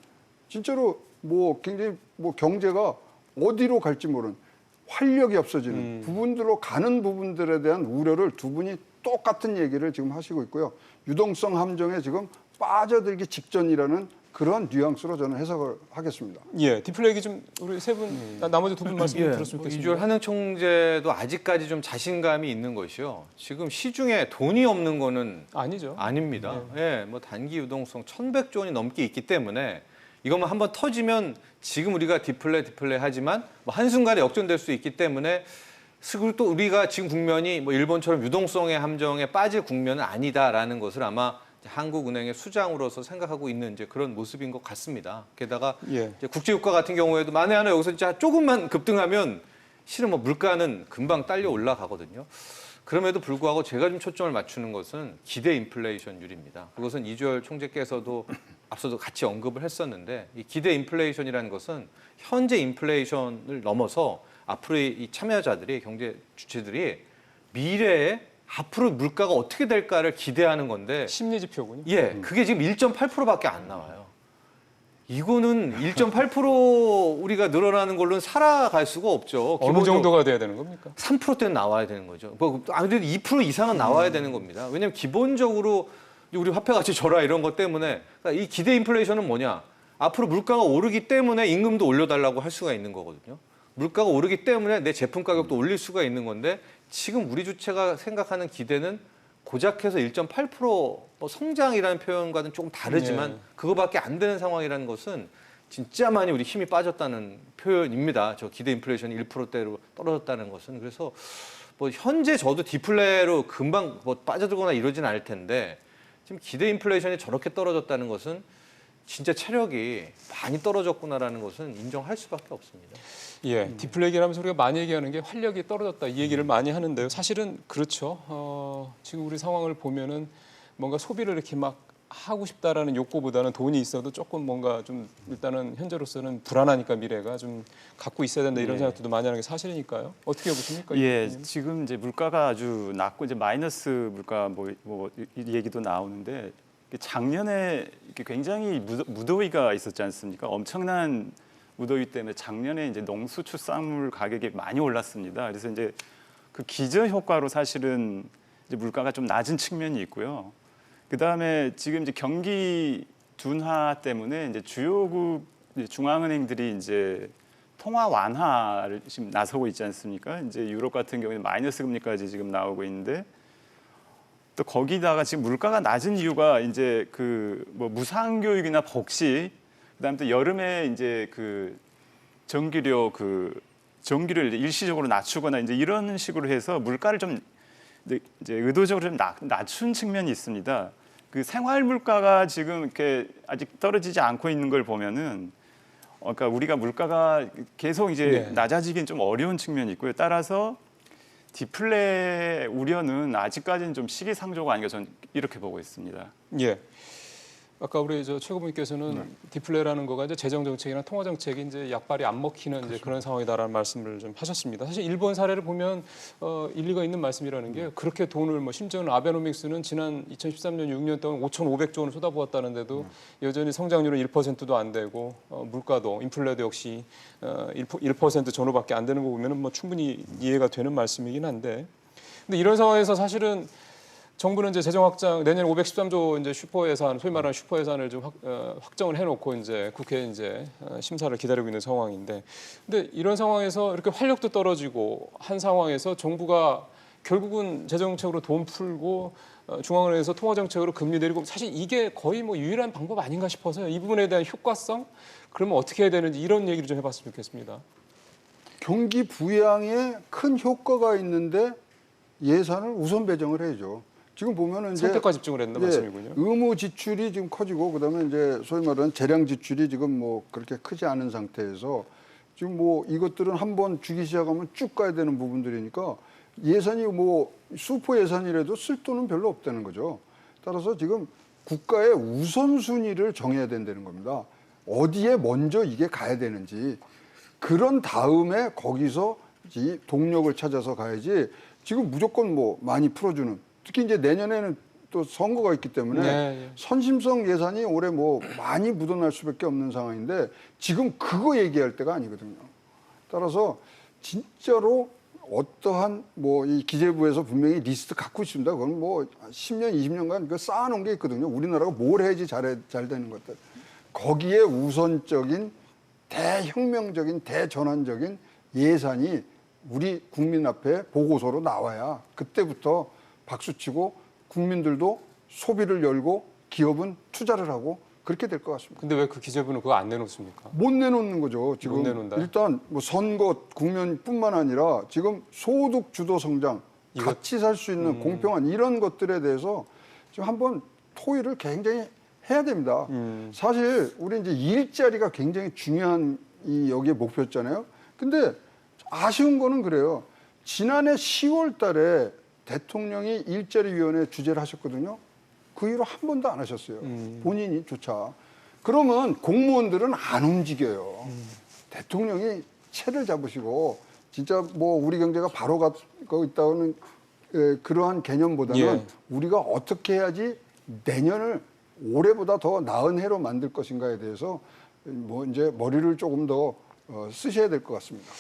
진짜로 굉장히 경제가 어디로 갈지 모르는 활력이 없어지는 부분들로 가는 부분들에 대한 우려를 두 분이 똑같은 얘기를 지금 하시고 있고요. 유동성 함정에 지금 빠져들기 직전이라는 그런 뉘앙스로 저는 해석을 하겠습니다. 예, 디플레 얘기 좀 우리 세 분, 나머지 두 분 말씀 들었으면 좋겠습니다. 이주열 한흥 총재도 아직까지 좀 자신감이 있는 것이요. 지금 시중에 돈이 없는 거는 아니죠. 아닙니다. 예, 뭐 단기 유동성 1,100조 원이 넘게 있기 때문에 이것만 한번 터지면 지금 우리가 디플레 하지만 뭐 한순간에 역전될 수 있기 때문에 그리고 또 우리가 지금 국면이 뭐 일본처럼 유동성의 함정에 빠질 국면은 아니다라는 것을 아마 한국은행의 수장으로서 생각하고 있는 이제 그런 모습인 것 같습니다. 게다가 예. 이제 국제유가 같은 경우에도 만에 하나 여기서 진짜 조금만 급등하면 실은 뭐 물가는 금방 딸려 올라가거든요. 그럼에도 불구하고 제가 좀 초점을 맞추는 것은 기대 인플레이션율입니다. 그것은 이주열 총재께서도 앞서도 같이 언급을 했었는데 이 기대 인플레이션이라는 것은 현재 인플레이션을 넘어서 앞으로의 이 참여자들이 경제 주체들이 미래에 앞으로 물가가 어떻게 될까를 기대하는 건데 심리 지표군요. 예, 그게 지금 1.8%밖에 안 나와요. 이거는 1.8% 우리가 늘어나는 걸로는 살아갈 수가 없죠. 어느 정도가 돼야 되는 겁니까? 3%대는 나와야 되는 거죠. 뭐 아무래도 2% 이상은 나와야 되는 겁니다. 왜냐하면 기본적으로 우리 화폐 가치 절하 이런 것 때문에 그러니까 이 기대 인플레이션은 뭐냐? 앞으로 물가가 오르기 때문에 임금도 올려달라고 할 수가 있는 거거든요. 물가가 오르기 때문에 내 제품 가격도 올릴 수가 있는 건데 지금 우리 주체가 생각하는 기대는 고작해서 1.8% 성장이라는 표현과는 조금 다르지만 네. 그거밖에 안 되는 상황이라는 것은 진짜 많이 우리 힘이 빠졌다는 표현입니다. 저 기대 인플레이션이 1%대로 떨어졌다는 것은. 그래서 뭐 현재 저도 디플레로 금방 뭐 빠져들거나 이러진 않을 텐데 지금 기대 인플레이션이 저렇게 떨어졌다는 것은 진짜 체력이 많이 떨어졌구나라는 것은 인정할 수밖에 없습니다. 예, 디플레이라면서 우리가 많이 얘기하는 게 활력이 떨어졌다 이 얘기를 많이 하는데요. 사실은 그렇죠. 지금 우리 상황을 보면은 뭔가 소비를 이렇게 막 하고 싶다라는 욕구보다는 돈이 있어도 조금 뭔가 좀 일단은 현재로서는 불안하니까 미래가 좀 갖고 있어야 된다 이런 생각도 많이 하는 게 사실이니까요. 어떻게 보십니까? 예, 이분님? 지금 이제 물가가 아주 낮고 이제 마이너스 물가 이 얘기도 나오는데 작년에 이렇게 굉장히 무더위가 있었지 않습니까? 엄청난 무더위 때문에 작년에 이제 농수축산물 가격이 많이 올랐습니다. 그래서 이제 그 기저 효과로 사실은 이제 물가가 좀 낮은 측면이 있고요. 그 다음에 지금 이제 경기 둔화 때문에 이제 주요국 중앙은행들이 이제 통화 완화를 지금 나서고 있지 않습니까? 이제 유럽 같은 경우는 마이너스 금리까지 지금 나오고 있는데 또 거기다가 지금 물가가 낮은 이유가 이제 그 뭐 무상교육이나 복지 그다음에 또 여름에 이제 그 전기를 일시적으로 낮추거나 이제 이런 식으로 해서 물가를 좀 이제 의도적으로 좀 낮춘 측면이 있습니다. 그 생활 물가가 지금 이렇게 아직 떨어지지 않고 있는 걸 보면은 그러니까 우리가 물가가 계속 이제 네. 낮아지긴 좀 어려운 측면이 있고요. 따라서 디플레 우려는 아직까지는 좀 시기상조가 아닌가 저는 이렇게 보고 있습니다. 예. 아까 우리 저 최고분께서는 디플레라는 거가 이제 재정 정책이나 통화 정책이 이제 약발이 안 먹히는 이제 그런 상황이다라는 말씀을 좀 하셨습니다. 사실 일본 사례를 보면 일리가 있는 말씀이라는 게 그렇게 돈을 뭐 심지어는 아베노믹스는 지난 2013년 6년 동안 5,500조 원을 쏟아부었다는데도 여전히 성장률은 1%도 안 되고 물가도 인플레도 역시 1% 전후밖에 안 되는 거 보면은 뭐 충분히 이해가 되는 말씀이긴 한데 근데 이런 상황에서 사실은 정부는 이제 재정 확장 내년 513조 이제 슈퍼 예산 소위 말하는 슈퍼 예산을 좀 확정을 해놓고 이제 국회에 이제 심사를 기다리고 있는 상황인데, 근데 이런 상황에서 이렇게 활력도 떨어지고 한 상황에서 정부가 결국은 재정책으로 돈 풀고 중앙은행에서 통화 정책으로 금리 내리고 사실 이게 거의 뭐 유일한 방법 아닌가 싶어서요. 이 부분에 대한 효과성 그러면 어떻게 해야 되는지 이런 얘기를 좀 해봤으면 좋겠습니다. 경기 부양에 큰 효과가 있는데 예산을 우선 배정을 해야죠. 지금 보면은 이제 선택과 집중을 했는 말씀이군요. 의무 지출이 지금 커지고 그다음에 이제 소위 말하는 재량 지출이 지금 뭐 그렇게 크지 않은 상태에서 지금 뭐 이것들은 한번 주기 시작하면 쭉 가야 되는 부분들이니까 예산이 뭐 슈퍼 예산이라도 쓸 돈은 별로 없다는 거죠. 따라서 지금 국가의 우선순위를 정해야 된다는 겁니다. 어디에 먼저 이게 가야 되는지 그런 다음에 거기서 이 동력을 찾아서 가야지 지금 무조건 뭐 많이 풀어주는 특히 이제 내년에는 또 선거가 있기 때문에 네. 선심성 예산이 올해 뭐 많이 묻어날 수밖에 없는 상황인데 지금 그거 얘기할 때가 아니거든요. 따라서 진짜로 어떠한 뭐 이 기재부에서 분명히 리스트 갖고 있습니다. 그건 뭐 10년, 20년간 그 쌓아놓은 게 있거든요. 우리나라가 뭘 해야지 잘 되는 것들. 거기에 우선적인 대혁명적인 대전환적인 예산이 우리 국민 앞에 보고서로 나와야 그때부터 박수치고 국민들도 소비를 열고 기업은 투자를 하고 그렇게 될 것 같습니다. 근데 왜 그 기재부는 그거 안 내놓습니까? 못 내놓는 거죠. 지금 못 내놓는다. 일단 뭐 선거 국면뿐만 아니라 지금 소득 주도 성장, 같이 살 수 있는 공평한 이런 것들에 대해서 지금 한번 토의를 굉장히 해야 됩니다. 사실 우리 이제 일자리가 굉장히 중요한 이 여기에 목표였잖아요. 근데 아쉬운 거는 그래요. 지난해 10월 달에 대통령이 일자리위원회 주재를 하셨거든요. 그 이후로 한 번도 안 하셨어요. 본인이 조차. 그러면 공무원들은 안 움직여요. 대통령이 채를 잡으시고 진짜 뭐 우리 경제가 바로 가고 있다는 그러한 개념보다는 예. 우리가 어떻게 해야지 내년을 올해보다 더 나은 해로 만들 것인가에 대해서 뭐 이제 머리를 조금 더 쓰셔야 될 것 같습니다.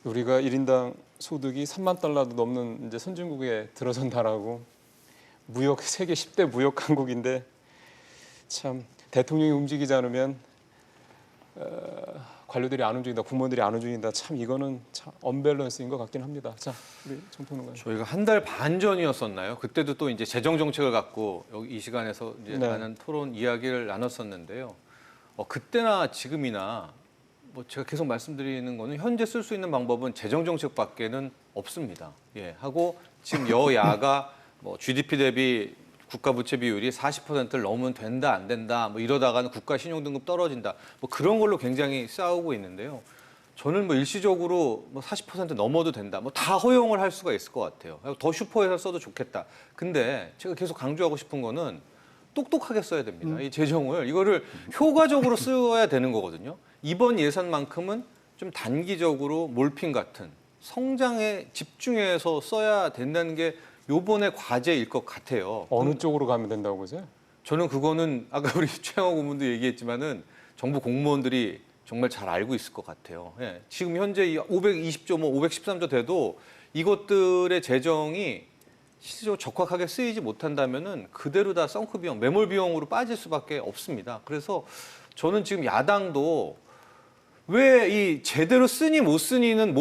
우리가 1인당 소득이 3만 달러도 넘는 이제 선진국에 들어선다라고 무역 세계 10대 무역 강국인데 참 대통령이 움직이지 않으면 관료들이 안 움직인다, 국무원들이 안 움직인다. 참 이거는 참 언밸런스인 것 같긴 합니다. 자, 우리 정평론가님. 저희가 한 달 반 전이었었나요? 그때도 또 이제 재정 정책을 갖고 여기 이 시간에서 이제 네. 많은 토론 이야기를 나눴었는데요. 그때나 지금이나 뭐 제가 계속 말씀드리는 거는 현재 쓸 수 있는 방법은 재정 정책밖에는 없습니다. 예, 하고 지금 여야가 뭐 GDP 대비 국가 부채 비율이 40%를 넘으면 된다 안 된다 뭐 이러다가는 국가 신용 등급 떨어진다 뭐 그런 걸로 굉장히 싸우고 있는데요. 저는 뭐 일시적으로 뭐 40% 넘어도 된다 뭐 다 허용을 할 수가 있을 것 같아요. 더 슈퍼해서 써도 좋겠다. 근데 제가 계속 강조하고 싶은 거는 똑똑하게 써야 됩니다. 이 재정을 이거를 효과적으로 써야 되는 거거든요. 이번 예산만큼은 좀 단기적으로 몰핀 같은 성장에 집중해서 써야 된다는 게 요번의 과제일 것 같아요. 어느 쪽으로 가면 된다고 보세요? 저는 그거는 아까 우리 최영호 고문도 얘기했지만은 정부 공무원들이 정말 잘 알고 있을 것 같아요. 예, 지금 현재 이 520조, 뭐 513조 돼도 이것들의 재정이 실제로 적확하게 쓰이지 못한다면은 그대로 다 썬크 비용, 매몰 비용으로 빠질 수밖에 없습니다. 그래서 저는 지금 야당도 왜 이 제대로 쓰니 못 쓰니는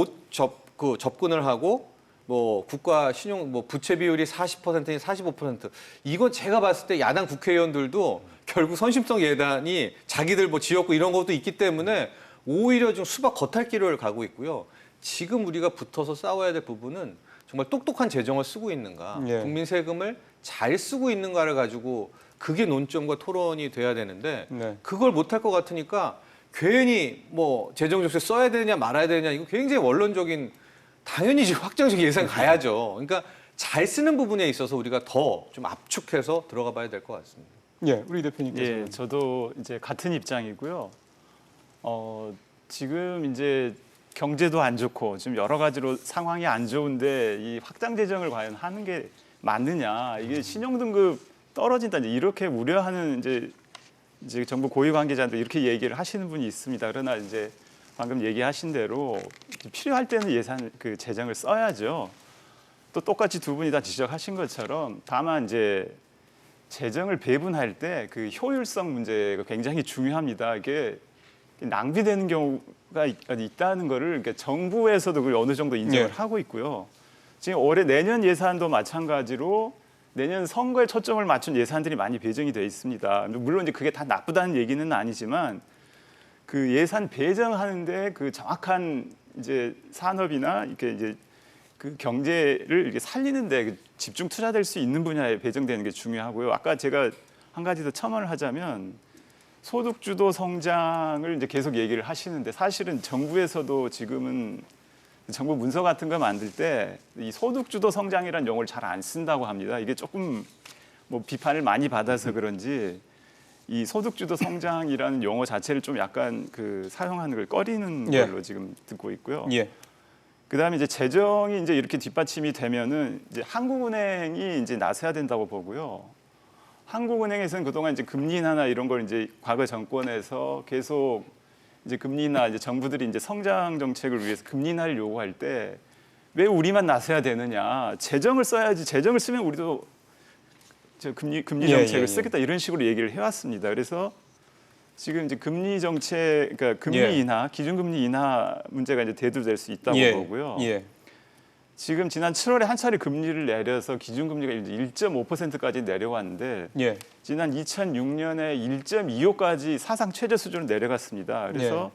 접근을 하고 뭐 국가 신용 뭐 부채 비율이 40%니 45% 이건 제가 봤을 때 야당 국회의원들도 결국 선심성 예단이 자기들 뭐 지었고 이런 것도 있기 때문에 오히려 좀 수박 겉핥기를 가고 있고요. 지금 우리가 붙어서 싸워야 될 부분은 정말 똑똑한 재정을 쓰고 있는가, 예. 국민 세금을 잘 쓰고 있는가를 가지고 그게 논점과 토론이 돼야 되는데 네. 그걸 못할 것 같으니까 괜히 뭐 재정 정책 써야 되냐 말아야 되냐 이거 굉장히 원론적인 당연히 지금 확정적 예산 가야죠. 그러니까 잘 쓰는 부분에 있어서 우리가 더 좀 압축해서 들어가 봐야 될 것 같습니다. 예, 우리 대표님께서. 예, 저도 이제 같은 입장이고요. 지금 이제 경제도 안 좋고 지금 여러 가지로 상황이 안 좋은데 이 확장 재정을 과연 하는 게 맞느냐? 이게 신용 등급 떨어진다 이렇게 우려하는 이제 정부 고위 관계자들 이렇게 얘기를 하시는 분이 있습니다. 그러나 이제 방금 얘기하신 대로 필요할 때는 예산 그 재정을 써야죠. 또 똑같이 두 분이 다 지적하신 것처럼 다만 이제 재정을 배분할 때 그 효율성 문제가 굉장히 중요합니다. 이게 낭비되는 경우가 있다는 거를 그러니까 정부에서도 그걸 어느 정도 인정을 네. 하고 있고요. 지금 올해 내년 예산도 마찬가지로 내년 선거에 초점을 맞춘 예산들이 많이 배정이 돼 있습니다. 물론 이제 그게 다 나쁘다는 얘기는 아니지만 그 예산 배정하는데 그 정확한 이제 산업이나 이렇게 이제 그 경제를 이렇게 살리는데 집중 투자될 수 있는 분야에 배정되는 게 중요하고요. 아까 제가 한 가지 더 첨언을 하자면 소득 주도 성장을 이제 계속 얘기를 하시는데 사실은 정부에서도 지금은 정부 문서 같은 거 만들 때 이 소득 주도 성장이라는 용어를 잘 안 쓴다고 합니다. 이게 조금 뭐 비판을 많이 받아서 그런지 이 소득 주도 성장이라는 용어 자체를 좀 약간 그 사용하는 걸 꺼리는 예. 걸로 지금 듣고 있고요. 예. 그다음에 이제 재정이 이제 이렇게 뒷받침이 되면은 이제 한국은행이 이제 나서야 된다고 보고요. 한국은행에서는 그동안 이제 금리 인하나 이런 걸 이제 과거 정권에서 계속 이제 금리 인하 이제 정부들이 이제 성장 정책을 위해서 금리 인하를 요구할 때 왜 우리만 나서야 되느냐? 재정을 써야지. 재정을 쓰면 우리도 저 금리 정책을 쓰겠다 이런 식으로 얘기를 해왔습니다. 그래서 지금 이제 금리 정책, 그러니까 금리 인하, 기준금리 인하 문제가 이제 대두될 수 있다고 보고요. 예. 지금 지난 7월에 한 차례 금리를 내려서 기준금리가 이제 1.5%까지 내려왔는데 예. 지난 2006년에 1.25까지 사상 최저 수준으로 내려갔습니다. 그래서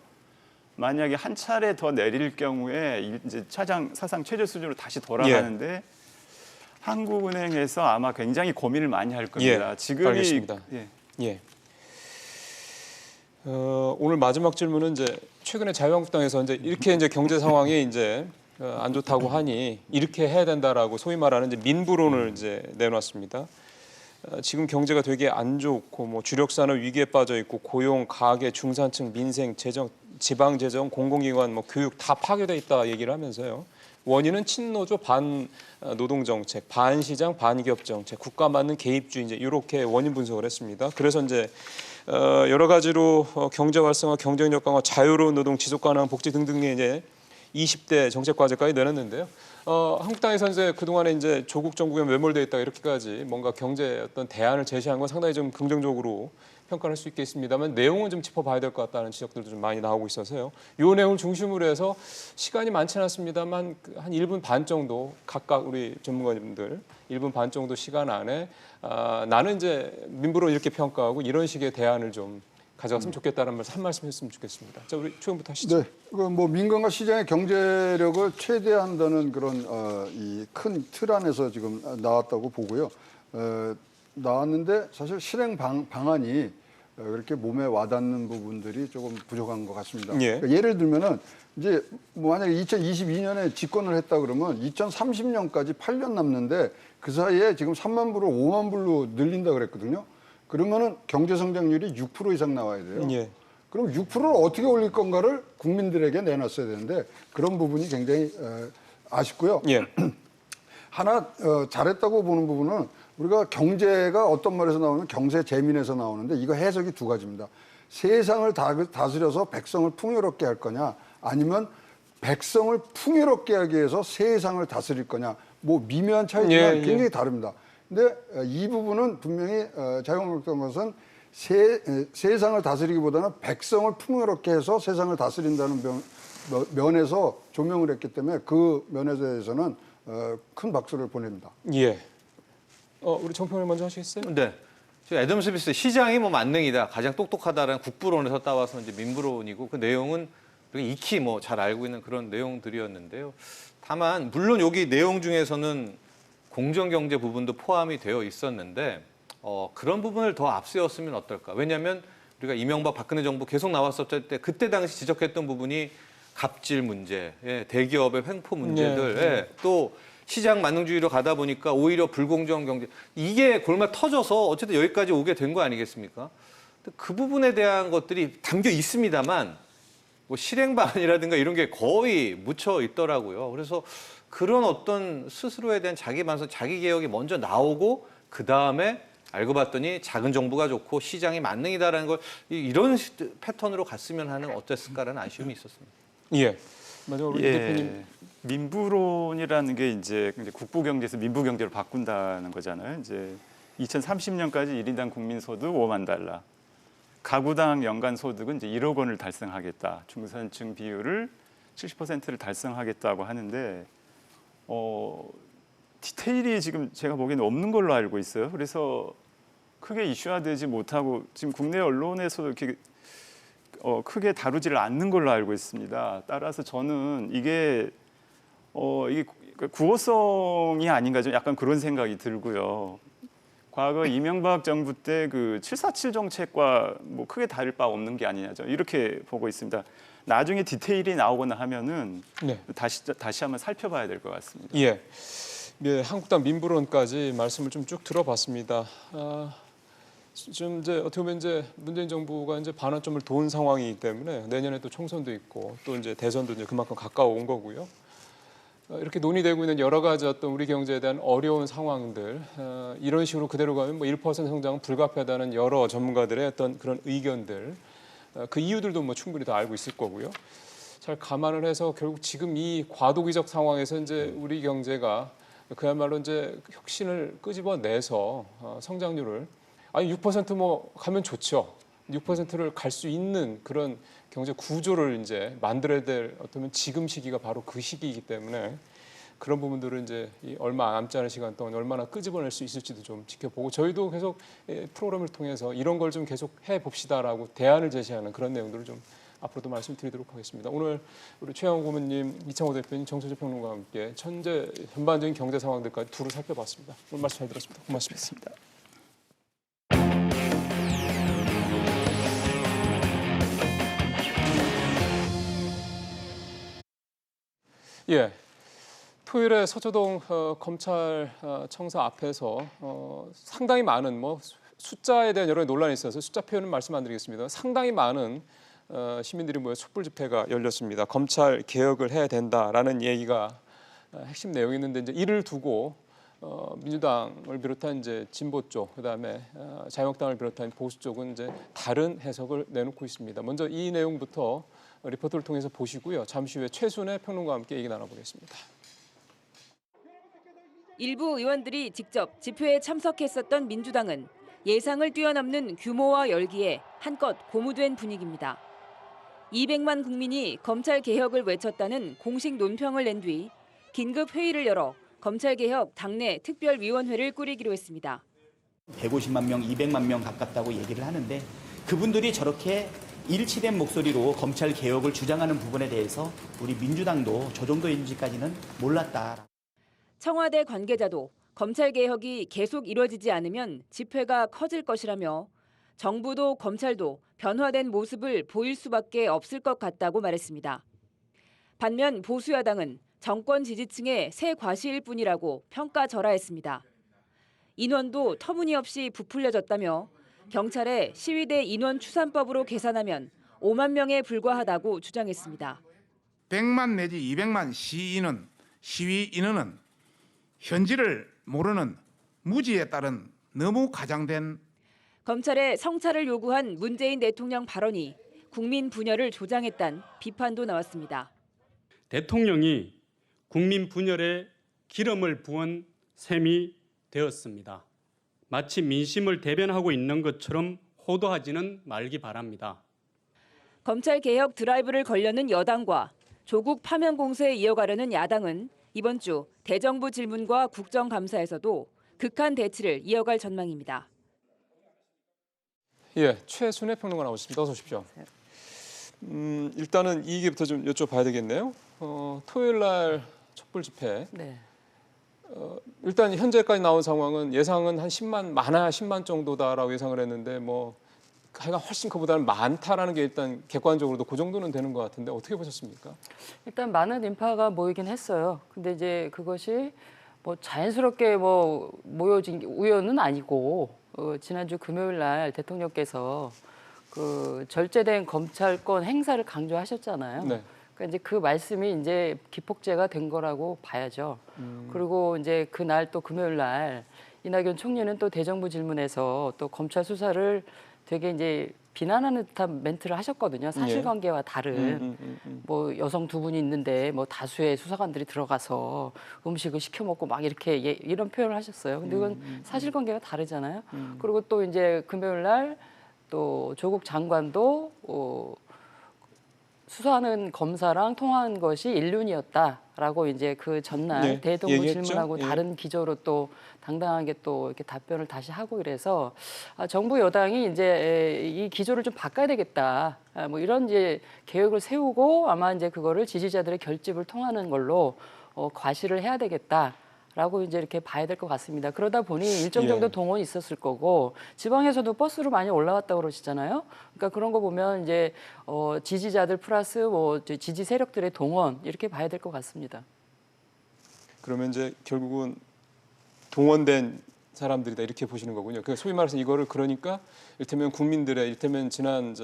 만약에 한 차례 더 내릴 경우에 이제 사상 최저 수준으로 다시 돌아가는데 한국은행에서 아마 굉장히 고민을 많이 할 겁니다. 예, 지금이 알겠습니다. 예. 예. 오늘 마지막 질문은 이제 최근에 자유한국당에서 이제 이렇게 이제 경제 상황이 이제 안 좋다고 하니 이렇게 해야 된다라고 소위 말하는 이제 민부론을 이제 내놨습니다. 지금 경제가 되게 안 좋고 뭐 주력 산업 위기에 빠져 있고 고용, 가계, 중산층, 민생, 재정, 지방 재정, 공공기관, 뭐 교육 다 파괴돼 있다 얘기를 하면서요. 원인은 친노조 반 노동 정책, 반 시장 반 기업 정책, 국가 맞는 개입주의 이제 이렇게 원인 분석을 했습니다. 그래서 이제 여러 가지로 경제 활성화, 경쟁력 강화, 자유로운 노동, 지속 가능한 복지 등등의 이제 20대 정책 과제까지 내놨는데요. 한국당에서 이제 그동안에 이제 조국 정부에 매몰되어 있다 이렇게까지 뭔가 경제 어떤 대안을 제시한 건 상당히 좀 긍정적으로 평가를 할 수 있겠습니다만 내용은 좀 짚어봐야 될 것 같다는 지적들도 좀 많이 나오고 있어서요. 이 내용을 중심으로 해서 시간이 많지는 않습니다만 한 1분 반 정도 각각 우리 전문가님들 1분 반 정도 시간 안에 나는 이제 민부로 이렇게 평가하고 이런 식의 대안을 좀 가져갔으면 좋겠다는 한 말씀 했으면 좋겠습니다. 자, 우리 최영부터 하시죠. 네, 뭐 민간과 시장의 경제력을 최대한다는 그런 이 큰 틀 안에서 지금 나왔다고 보고요. 나왔는데 사실 실행 방안이 그렇게 몸에 와닿는 부분들이 조금 부족한 것 같습니다. 예. 그러니까 예를 들면은 이제 뭐 만약에 2022년에 집권을 했다 그러면 2030년까지 8년 남는데 그 사이에 지금 3만 불을 5만 불로 늘린다 그랬거든요. 그러면은 경제 성장률이 6% 이상 나와야 돼요. 예. 그럼 6%를 어떻게 올릴 건가를 국민들에게 내놨어야 되는데 그런 부분이 굉장히 아쉽고요. 예. 하나 잘했다고 보는 부분은 우리가 경제가 어떤 말에서 나오면 경제 재민에서 나오는데 이거 해석이 두 가지입니다. 세상을 다스려서 백성을 풍요롭게 할 거냐 아니면 백성을 풍요롭게 하기 위해서 세상을 다스릴 거냐 뭐 미묘한 차이지만 굉장히 다릅니다. 근데 이 부분은 분명히 자유한국당 것은 세상을 다스리기보다는 백성을 풍요롭게 해서 세상을 다스린다는 면에서 조명을 했기 때문에 그 면에 대해서는 큰 박수를 보냅니다. 예. 우리 정평을 먼저 하시겠어요? 네. 저 애덤 스미스 시장이 뭐 만능이다, 가장 똑똑하다라는 국부론에서 따와서 이제 민부론이고 그 내용은 우리가 익히 뭐 잘 알고 있는 그런 내용들이었는데요. 다만 물론 여기 내용 중에서는 공정경제 부분도 포함이 되어 있었는데 그런 부분을 더 앞세웠으면 어떨까? 왜냐하면 우리가 이명박 박근혜 정부 계속 나왔었을 때 그때 당시 지적했던 부분이 갑질 문제, 대기업의 횡포 문제들, 또 시장 만능주의로 가다 보니까 오히려 불공정 경제 이게 골마 터져서 어쨌든 여기까지 오게 된 거 아니겠습니까? 그 부분에 대한 것들이 담겨 있습니다만 뭐 실행 방안이라든가 이런 게 거의 묻혀 있더라고요. 그래서 그런 어떤 스스로에 대한 자기 반성, 자기 개혁이 먼저 나오고 그 다음에 알고 봤더니 작은 정부가 좋고 시장이 만능이다라는 걸 이런 패턴으로 갔으면 하는 어땠을까라는 아쉬움이 있었습니다. 예. 마지막으로 이 대표님. 민부론이라는 게 이제 국부경제에서 민부경제로 바꾼다는 거잖아요. 이제 2030년까지 1인당 국민소득 5만 달러, 가구당 연간 소득은 이제 1억 원을 달성하겠다. 중산층 비율을 70%를 달성하겠다고 하는데 디테일이 지금 제가 보기에는 없는 걸로 알고 있어요. 그래서 크게 이슈화되지 못하고 지금 국내 언론에서도 이렇게 크게 다루지를 않는 걸로 알고 있습니다. 따라서 저는 이게 구호성이 아닌가 좀 약간 그런 생각이 들고요. 과거 이명박 정부 때 그 747 정책과 뭐 크게 다를 바 없는 게 아니냐죠. 이렇게 보고 있습니다. 나중에 디테일이 나오거나 하면은 다시 한번 살펴봐야 될 것 같습니다. 예. 예, 한국당 민부론까지 말씀을 좀 쭉 들어봤습니다. 좀 이제 어떻게 보면 이제 문재인 정부가 이제 반환점을 도운 상황이기 때문에 내년에 또 총선도 있고 또 이제 대선도 이제 그만큼 가까워온 거고요. 이렇게 논의되고 있는 여러 가지 어떤 우리 경제에 대한 어려운 상황들 이런 식으로 그대로 가면 뭐 1% 성장은 불가피하다는 여러 전문가들의 어떤 그런 의견들 그 이유들도 뭐 충분히 다 알고 있을 거고요. 잘 감안을 해서 결국 지금 이 과도기적 상황에서 이제 우리 경제가 그야말로 이제 혁신을 끄집어내서 성장률을 아니 6% 가면 좋죠. 6%를 갈 수 있는 그런 경제 구조를 이제 만들어야 될 어쩌면 지금 시기가 바로 그 시기이기 때문에 그런 부분들을 이제 얼마 남지 않은 시간 동안 얼마나 끄집어낼 수 있을지도 좀 지켜보고 저희도 계속 프로그램을 통해서 이런 걸 좀 계속 해 봅시다라고 대안을 제시하는 그런 내용들을 좀 앞으로도 말씀드리도록 하겠습니다. 오늘 우리 최영호 고문님, 이창호 대표님, 정철재 평론가와 함께 현재 전반적인 경제 상황들까지 두루 살펴봤습니다. 오늘 말씀 잘 들었습니다. 고맙습니다. 예, 토요일에 서초동 검찰청사 앞에서 상당히 많은 숫자에 대한 여러 논란이 있어서 숫자 표현은 말씀 안 드리겠습니다. 상당히 많은 시민들이 모여 촛불 집회가 열렸습니다. 검찰 개혁을 해야 된다라는 얘기가 핵심 내용이었는데 이제 이를 두고 민주당을 비롯한 이제 진보 쪽, 그다음에 자유한국당을 비롯한 보수 쪽은 이제 다른 해석을 내놓고 있습니다. 먼저 이 내용부터 리포트를 통해서 보시고요. 잠시 후에 최순애 평론가와 함께 얘기 나눠보겠습니다. 일부 의원들이 직접 집회에 참석했었던 민주당은 예상을 뛰어넘는 규모와 열기에 한껏 고무된 분위기입니다. 200만 국민이 검찰 개혁을 외쳤다는 공식 논평을 낸 뒤 긴급 회의를 열어 검찰개혁 당내 특별위원회를 꾸리기로 했습니다. 150만 명, 200만 명 가깝다고 얘기를 하는데 그분들이 저렇게 일치된 목소리로 검찰 개혁을 주장하는 부분에 대해서 우리 민주당도 저 정도인지까지는 몰랐다. 청와대 관계자도 검찰 개혁이 계속 이뤄지지 않으면 집회가 커질 것이라며 정부도 검찰도 변화된 모습을 보일 수밖에 없을 것 같다고 말했습니다. 반면 보수야당은 정권 지지층의 새 과시일 뿐이라고 평가절하했습니다. 인원도 터무니없이 부풀려졌다며 경찰의 시위대 인원 추산법으로 계산하면 5만 명에 불과하다고 주장했습니다. 100만 내지 200만 시위 인원은 현지를 모르는 무지에 따른 너무 과장된 검찰의 성찰을 요구한 문재인 대통령 발언이 국민 분열을 조장했다는 비판도 나왔습니다. 대통령이 국민 분열에 기름을 부은 셈이 되었습니다. 마치 민심을 대변하고 있는 것처럼 호도하지는 말기 바랍니다. 검찰 개혁 드라이브를 걸려는 여당과 조국 파면 공세에 이어가려는 야당은 이번 주 대정부 질문과 국정감사에서도 극한 대치를 이어갈 전망입니다. 예, 최순애 평론가 나오셨습니다. 어서 오십시오. 일단은 이 얘기부터 좀 여쭤봐야 되겠네요. 토요일 날 촛불 집회. 네. 일단 현재까지 나온 상황은 예상은 한 10만, 많아야 10만 정도다라고 예상을 했는데 하여간 훨씬 그보다는 많다라는 게 일단 객관적으로도 그 정도는 되는 것 같은데 어떻게 보셨습니까? 일단 많은 인파가 모이긴 했어요. 근데 이제 그것이 자연스럽게 모여진 게 우연은 아니고 지난주 금요일 날 대통령께서 그 절제된 검찰권 행사를 강조하셨잖아요. 네. 그러니까 이제 그 말씀이 이제 기폭제가 된 거라고 봐야죠. 그리고 이제 그날 또 금요일 날 이낙연 총리는 또 대정부 질문에서 또 검찰 수사를 되게 이제 비난하는 듯한 멘트를 하셨거든요. 사실관계와 다른 여성 두 분이 있는데 다수의 수사관들이 들어가서 음식을 시켜 먹고 막 이렇게 이런 표현을 하셨어요. 근데 그건 사실관계가 다르잖아요. 그리고 또 이제 금요일 날 또 조국 장관도 수사하는 검사랑 통화한 것이 일륜이었다라고 이제 그 전날 네, 대동부 얘기했죠? 질문하고 예. 다른 기조로 또 당당하게 또 이렇게 답변을 다시 하고 이래서 정부 여당이 이제 이 기조를 좀 바꿔야 되겠다. 이런 이제 계획을 세우고 아마 이제 그거를 지지자들의 결집을 통하는 걸로 과시를 해야 되겠다. 라고 이제 이렇게 봐야 될 것 같습니다. 그러다 보니 일정 정도 예. 동원이 있었을 거고 지방에서도 버스로 많이 올라왔다고 그러시잖아요. 그러니까 그런 거 보면 이제 지지자들 플러스 지지 세력들의 동원 이렇게 봐야 될 것 같습니다. 그러면 이제 결국은 동원된 사람들이다 이렇게 보시는 거군요. 그 소위 말해서 이거를 그러니까 이를테면 국민들의 이를테면 지난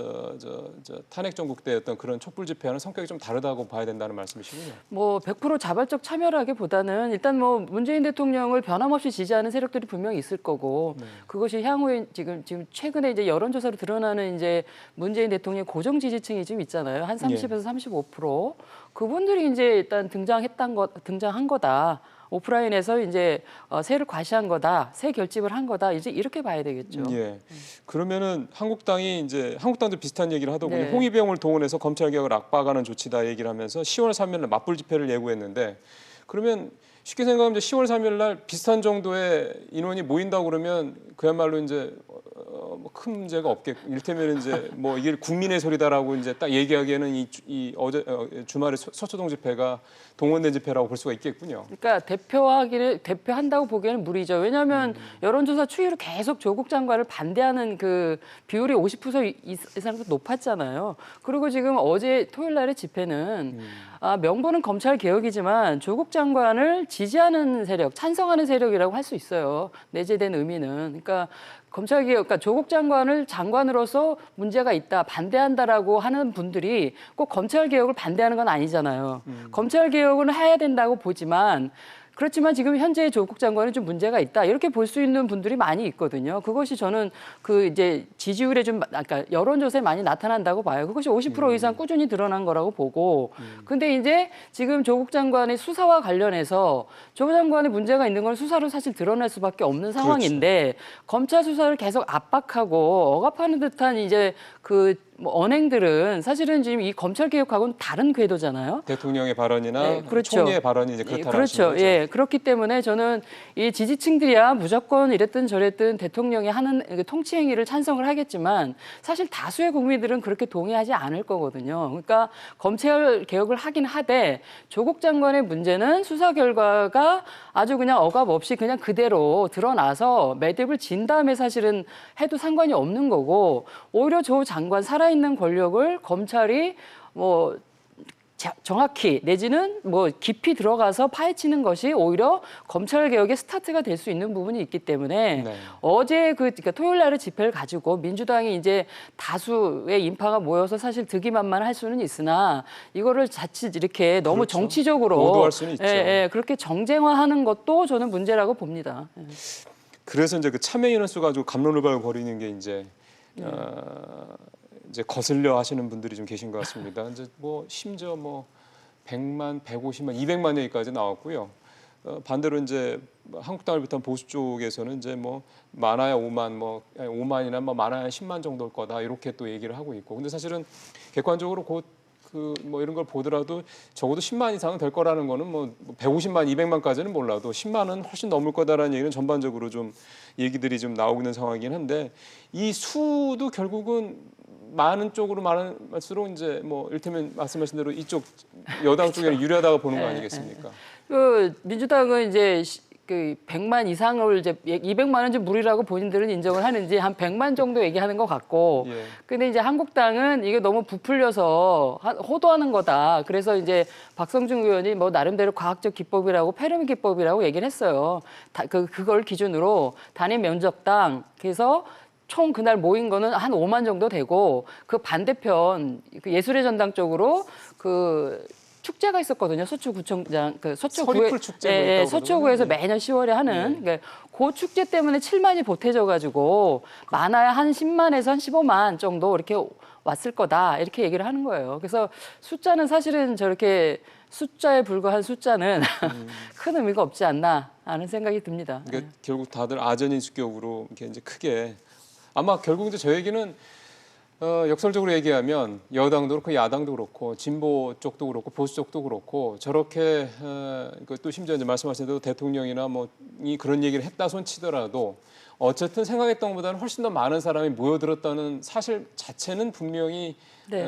탄핵 정국 때 어떤 그런 촛불 집회와는 성격이 좀 다르다고 봐야 된다는 말씀이시군요. 100% 자발적 참여라기보다는 일단 문재인 대통령을 변함없이 지지하는 세력들이 분명히 있을 거고 그것이 향후에 지금 최근에 이제 여론조사로 드러나는 이제 문재인 대통령의 고정 지지층이 좀 있잖아요. 한 30에서 35%. 그분들이 이제 일단 등장한 거다. 오프라인에서 이제 세를 과시한 거다, 세 결집을 한 거다, 이제 이렇게 봐야 되겠죠. 예. 그러면은 한국당도 비슷한 얘기를 하더군요. 네. 홍위병을 동원해서 검찰 개혁을 압박하는 조치다 얘기를 하면서 10월 3일 날 맞불 집회를 예고했는데 그러면 쉽게 생각하면 이제 10월 3일 날 비슷한 정도의 인원이 모인다고 그러면 그야말로 이제 큰 문제가 없겠고 일테면 이제 뭐 이게 국민의 소리다라고 이제 딱 얘기하기에는 이 어제 주말에 서초동 집회가 동원된 집회라고 볼 수가 있겠군요. 그러니까 대표한다고 보기에는 무리죠. 왜냐하면 여론조사 추이로 계속 조국 장관을 반대하는 그 비율이 50% 이상 높았잖아요. 그리고 지금 어제 토요일 날의 집회는 명분은 검찰 개혁이지만 조국 장관을 지지하는 세력, 찬성하는 세력이라고 할 수 있어요. 내재된 의미는. 그러니까 검찰 개혁, 그러니까 조국 장관을 장관으로서 문제가 있다, 반대한다라고 하는 분들이 꼭 검찰 개혁을 반대하는 건 아니잖아요. 검찰 개혁은 해야 된다고 보지만 그렇지만 지금 현재 조국 장관은 좀 문제가 있다 이렇게 볼 수 있는 분들이 많이 있거든요. 그것이 저는 그 이제 지지율에 좀 그러니까 여론조사에 많이 나타난다고 봐요. 그것이 50% 이상 꾸준히 드러난 거라고 보고. 근데 이제 지금 조국 장관의 수사와 관련해서 조국 장관의 문제가 있는 건 수사로 사실 드러날 수밖에 없는 상황인데 검찰 수사를 계속 압박하고 억압하는 듯한 이제 그 뭐 언행들은 사실은 지금 이 검찰 개혁하고는 다른 궤도잖아요. 대통령의 발언이나 네, 그렇죠. 총리의 발언이 이제 그렇다는 그렇죠. 거죠. 예, 그렇기 때문에 저는 이 지지층들이야 무조건 이랬든 저랬든 대통령이 하는 통치 행위를 찬성을 하겠지만 사실 다수의 국민들은 그렇게 동의하지 않을 거거든요. 그러니까 검찰 개혁을 하긴 하되 조국 장관의 문제는 수사 결과가 아주 그냥 억압 없이 그냥 그대로 드러나서 매듭을 진 다음에 사실은 해도 상관이 없는 거고 오히려 조 장관 살아있는 권력을 검찰이 뭐 정확히 내지는 뭐 깊이 들어가서 파헤치는 것이 오히려 검찰 개혁의 스타트가 될 수 있는 부분이 있기 때문에 네. 어제 그러니까 토요일 날의 집회를 가지고 민주당이 이제 다수의 인파가 모여서 사실 득이만만 할 수는 있으나 이거를 자칫 이렇게 너무 그렇죠. 정치적으로 모두할 수는 있죠. 그렇게 정쟁화하는 것도 저는 문제라고 봅니다. 그래서 이제 그 참여 인원 수 가지고 갑론을박을 벌이는 게 이제 이제 거슬려 하시는 분들이 좀 계신 것 같습니다. 이제 뭐 심지어 뭐 100만, 150만, 200만 얘기까지 나왔고요. 반대로 이제 한국당을 비롯한 보수 쪽에서는 이제 뭐 많아야 5만, 뭐 5만이나 뭐 많아야 10만 정도일 거다 이렇게 또 얘기를 하고 있고. 근데 사실은 객관적으로 곧 그 뭐 이런 걸 보더라도 적어도 10만 이상은 될 거라는 거는 뭐 150만, 200만까지는 몰라도 10만은 훨씬 넘을 거다라는 얘기는 전반적으로 좀 얘기들이 좀 나오고 있는 상황이긴 한데 이 수도 결국은 많은 쪽으로 말할수록 이제 뭐 일테면 말씀하신 대로 이쪽 여당 쪽에는 유리하다고 보는 거 아니겠습니까? 그 민주당은 이제 그 100만 이상을 이제 200만은 좀 무리라고 본인들은 인정을 하는지 한 100만 정도 얘기하는 것 같고, 예. 근데 이제 한국당은 이게 너무 부풀려서 호도하는 거다. 그래서 이제 박성중 의원이 뭐 나름대로 과학적 기법이라고 페르미 기법이라고 얘기를 했어요. 그걸 기준으로 단일 면적당 그래서 총 그날 모인 거는 한 5만 정도 되고 그 반대편 그 예술의 전당 쪽으로 그 축제가 있었거든요. 서초구청장 그 서리풀 축제 뭐 있다고 서초구에서 그러더라고요. 매년 10월에 하는 그러니까 그 축제 때문에 7만이 보태져 가지고 많아야 한 10만에서 한 15만 정도 이렇게 왔을 거다. 이렇게 얘기를 하는 거예요. 그래서 숫자는 사실은 저렇게 숫자에 불과한 숫자는 큰 의미가 없지 않나 하는 생각이 듭니다. 그러니까 결국 다들 아전인수격으로 이렇게 이제 크게 아마 결국 이제 저 얘기는 역설적으로 얘기하면 여당도 그렇고 야당도 그렇고 진보 쪽도 그렇고 보수 쪽도 그렇고 저렇게 또 심지어 이제 말씀하신 대로 대통령이나 뭐이 그런 얘기를 했다 손 치더라도 어쨌든 생각했던 것보다는 훨씬 더 많은 사람이 모여들었다는 사실 자체는 분명히 네.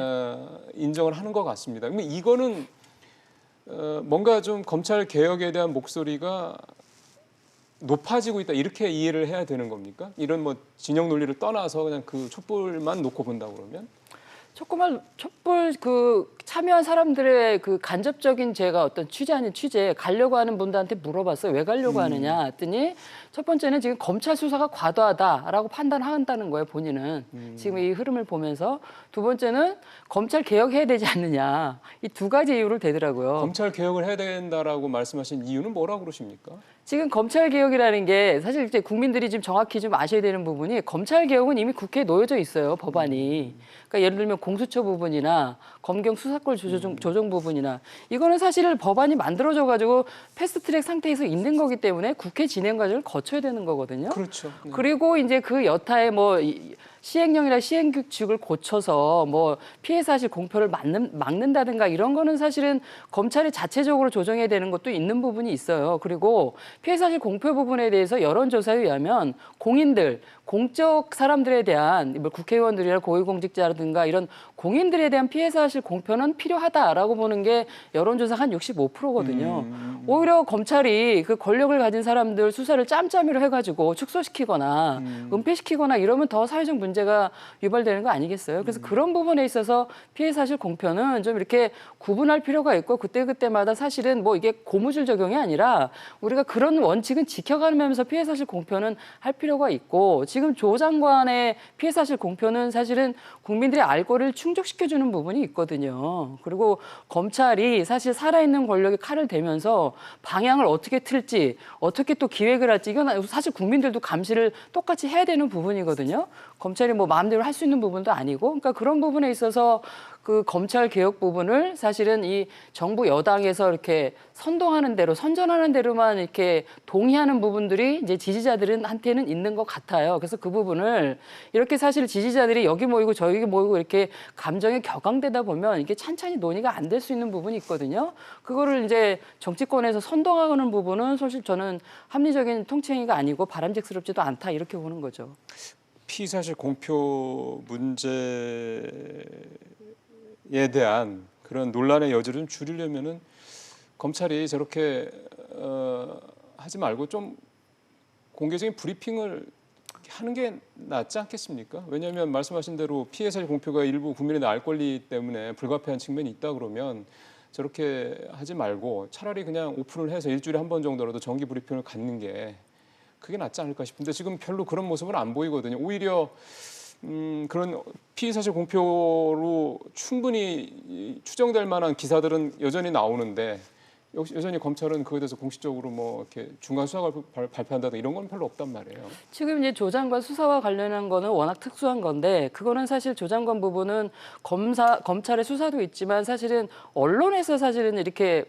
인정을 하는 것 같습니다. 그러면 이거는 뭔가 좀 검찰 개혁에 대한 목소리가 높아지고 있다 이렇게 이해를 해야 되는 겁니까? 이런 뭐 진영 논리를 떠나서 그냥 그 촛불만 놓고 본다고 그러면? 조그만 촛불 그 참여한 사람들의 그 간접적인 제가 어떤 취재 아닌 취재 가려고 하는 분들한테 물어봤어요. 왜 가려고 하느냐 했더니 첫 번째는 지금 검찰 수사가 과도하다라고 판단한다는 거예요. 본인은 지금 이 흐름을 보면서 두 번째는 검찰 개혁해야 되지 않느냐 이 두 가지 이유를 대더라고요. 검찰 개혁을 해야 된다라고 말씀하신 이유는 뭐라고 그러십니까? 지금 검찰 개혁이라는 게 사실 이제 국민들이 좀 정확히 좀 아셔야 되는 부분이 검찰 개혁은 이미 국회에 놓여져 있어요. 법안이. 그러니까 예를 들면 공수처 부분이나 검경 수사권 조정 부분이나 이거는 사실 법안이 만들어져 가지고 패스트트랙 상태에서 있는 거기 때문에 국회 진행 과정을 거쳐야 되는 거거든요. 그렇죠. 네. 그리고 이제 그 여타의 뭐 시행령이나 시행규칙을 고쳐서 뭐 피해 사실 공표를 막는다든가 이런 거는 사실은 검찰이 자체적으로 조정해야 되는 것도 있는 부분이 있어요. 그리고 피해 사실 공표 부분에 대해서 여론조사에 의하면 공인들, 공적 사람들에 대한 뭐 국회의원들이나 고위공직자라든가 이런 공인들에 대한 피해 사실 공표는 필요하다라고 보는 게 여론조사 한 65%거든요. 오히려 검찰이 그 권력을 가진 사람들 수사를 짬짬이로 해가지고 축소시키거나 은폐시키거나 이러면 더 사회적 문제가 유발되는 거 아니겠어요? 그래서 그런 부분에 있어서 피해 사실 공표는 좀 이렇게 구분할 필요가 있고 그때그때마다 사실은 뭐 이게 고무줄 적용이 아니라 우리가 그런 원칙은 지켜가면서 피해 사실 공표는 할 필요가 있고 지금 조 장관의 피해 사실 공표는 사실은 국민들의 알 거를 충족시켜주는 부분이 있거든요. 그리고 검찰이 사실 살아있는 권력에 칼을 대면서 방향을 어떻게 틀지 어떻게 또 기획을 할지 이건 사실 국민들도 감시를 똑같이 해야 되는 부분이거든요. 검찰이 뭐 마음대로 할 수 있는 부분도 아니고 그러니까 그런 부분에 있어서 그 검찰 개혁 부분을 사실은 이 정부 여당에서 이렇게 선동하는 대로 선전하는 대로만 이렇게 동의하는 부분들이 이제 지지자들한테는 있는 것 같아요. 그래서 그 부분을 이렇게 사실 지지자들이 여기 모이고 저기 모이고 이렇게 감정에 격앙되다 보면 이게 찬찬히 논의가 안 될 수 있는 부분이 있거든요. 그거를 이제 정치권에서 선동하는 부분은 사실 저는 합리적인 통치행위가 아니고 바람직스럽지도 않다 이렇게 보는 거죠. 피의사실 공표 문제에 대한 그런 논란의 여지를 좀 줄이려면은 검찰이 저렇게 하지 말고 좀 공개적인 브리핑을 하는 게 낫지 않겠습니까? 왜냐하면 말씀하신 대로 피해사실 공표가 일부 국민의 알 권리 때문에 불가피한 측면이 있다 그러면 저렇게 하지 말고 차라리 그냥 오픈을 해서 일주일에 한 번 정도라도 정기 브리핑을 갖는 게 그게 낫지 않을까 싶은데 지금 별로 그런 모습은 안 보이거든요. 오히려 그런 피의사실 공표로 충분히 추정될 만한 기사들은 여전히 나오는데 여전히 검찰은 그에 대해서 공식적으로 뭐 이렇게 중간 수사가 발표한다든가 이런 건 별로 없단 말이에요. 지금 이제 조 장관 수사와 관련한 거는 워낙 특수한 건데 그거는 사실 조 장관 부분은 검찰의 수사도 있지만 사실은 언론에서 사실은 이렇게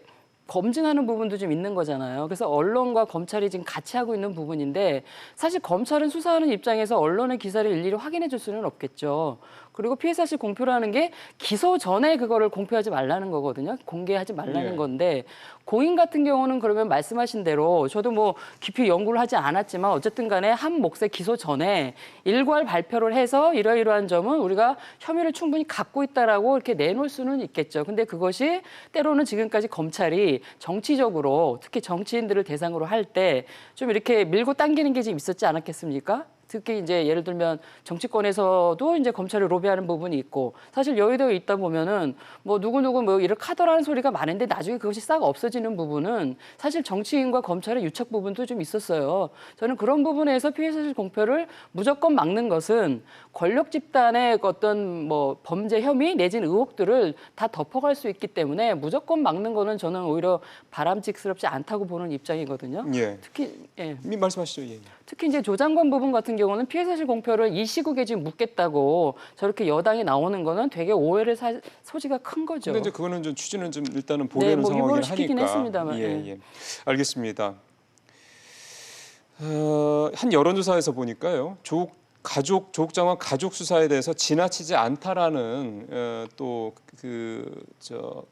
검증하는 부분도 좀 있는 거잖아요. 그래서 언론과 검찰이 지금 같이 하고 있는 부분인데 사실 검찰은 수사하는 입장에서 언론의 기사를 일일이 확인해 줄 수는 없겠죠. 그리고 피해 사실 공표라는 게 기소 전에 그거를 공표하지 말라는 거거든요. 공개하지 말라는 건데 공인 같은 경우는 그러면 말씀하신 대로 저도 뭐 깊이 연구를 하지 않았지만 어쨌든 간에 한 몫의 기소 전에 일괄 발표를 해서 이러이러한 점은 우리가 혐의를 충분히 갖고 있다라고 이렇게 내놓을 수는 있겠죠. 근데 그것이 때로는 지금까지 검찰이 정치적으로 특히 정치인들을 대상으로 할 때 좀 이렇게 밀고 당기는 게 좀 있었지 않았겠습니까? 특히 이제 예를 들면 정치권에서도 이제 검찰을 로비하는 부분이 있고 사실 여의도에 있다 보면은 뭐 누구누구 뭐 이렇게 하더라는 소리가 많은데 나중에 그것이 싹 없어지는 부분은 사실 정치인과 검찰의 유착 부분도 좀 있었어요. 저는 그런 부분에서 피해 사실 공표를 무조건 막는 것은 권력 집단의 어떤 뭐 범죄 혐의 내지는 의혹들을 다 덮어갈 수 있기 때문에 무조건 막는 거는 저는 오히려 바람직스럽지 않다고 보는 입장이거든요. 예. 특히 말씀하시죠. 예. 특히 이제 조 장관 부분 같은 경우는 피해 사실 공표를 이 시국에 지금 묻겠다고 저렇게 여당이 나오는 거는 되게 오해를 소지가 큰 거죠. 근데 이제 그거는 좀 취지는 좀 일단은 보려는 뭐 상황이긴 유보를 시키긴 하니까. 했습니다만. 예. 알겠습니다. 한 여론조사에서 보니까요. 조국 장관 가족 수사에 대해서 지나치지 않다라는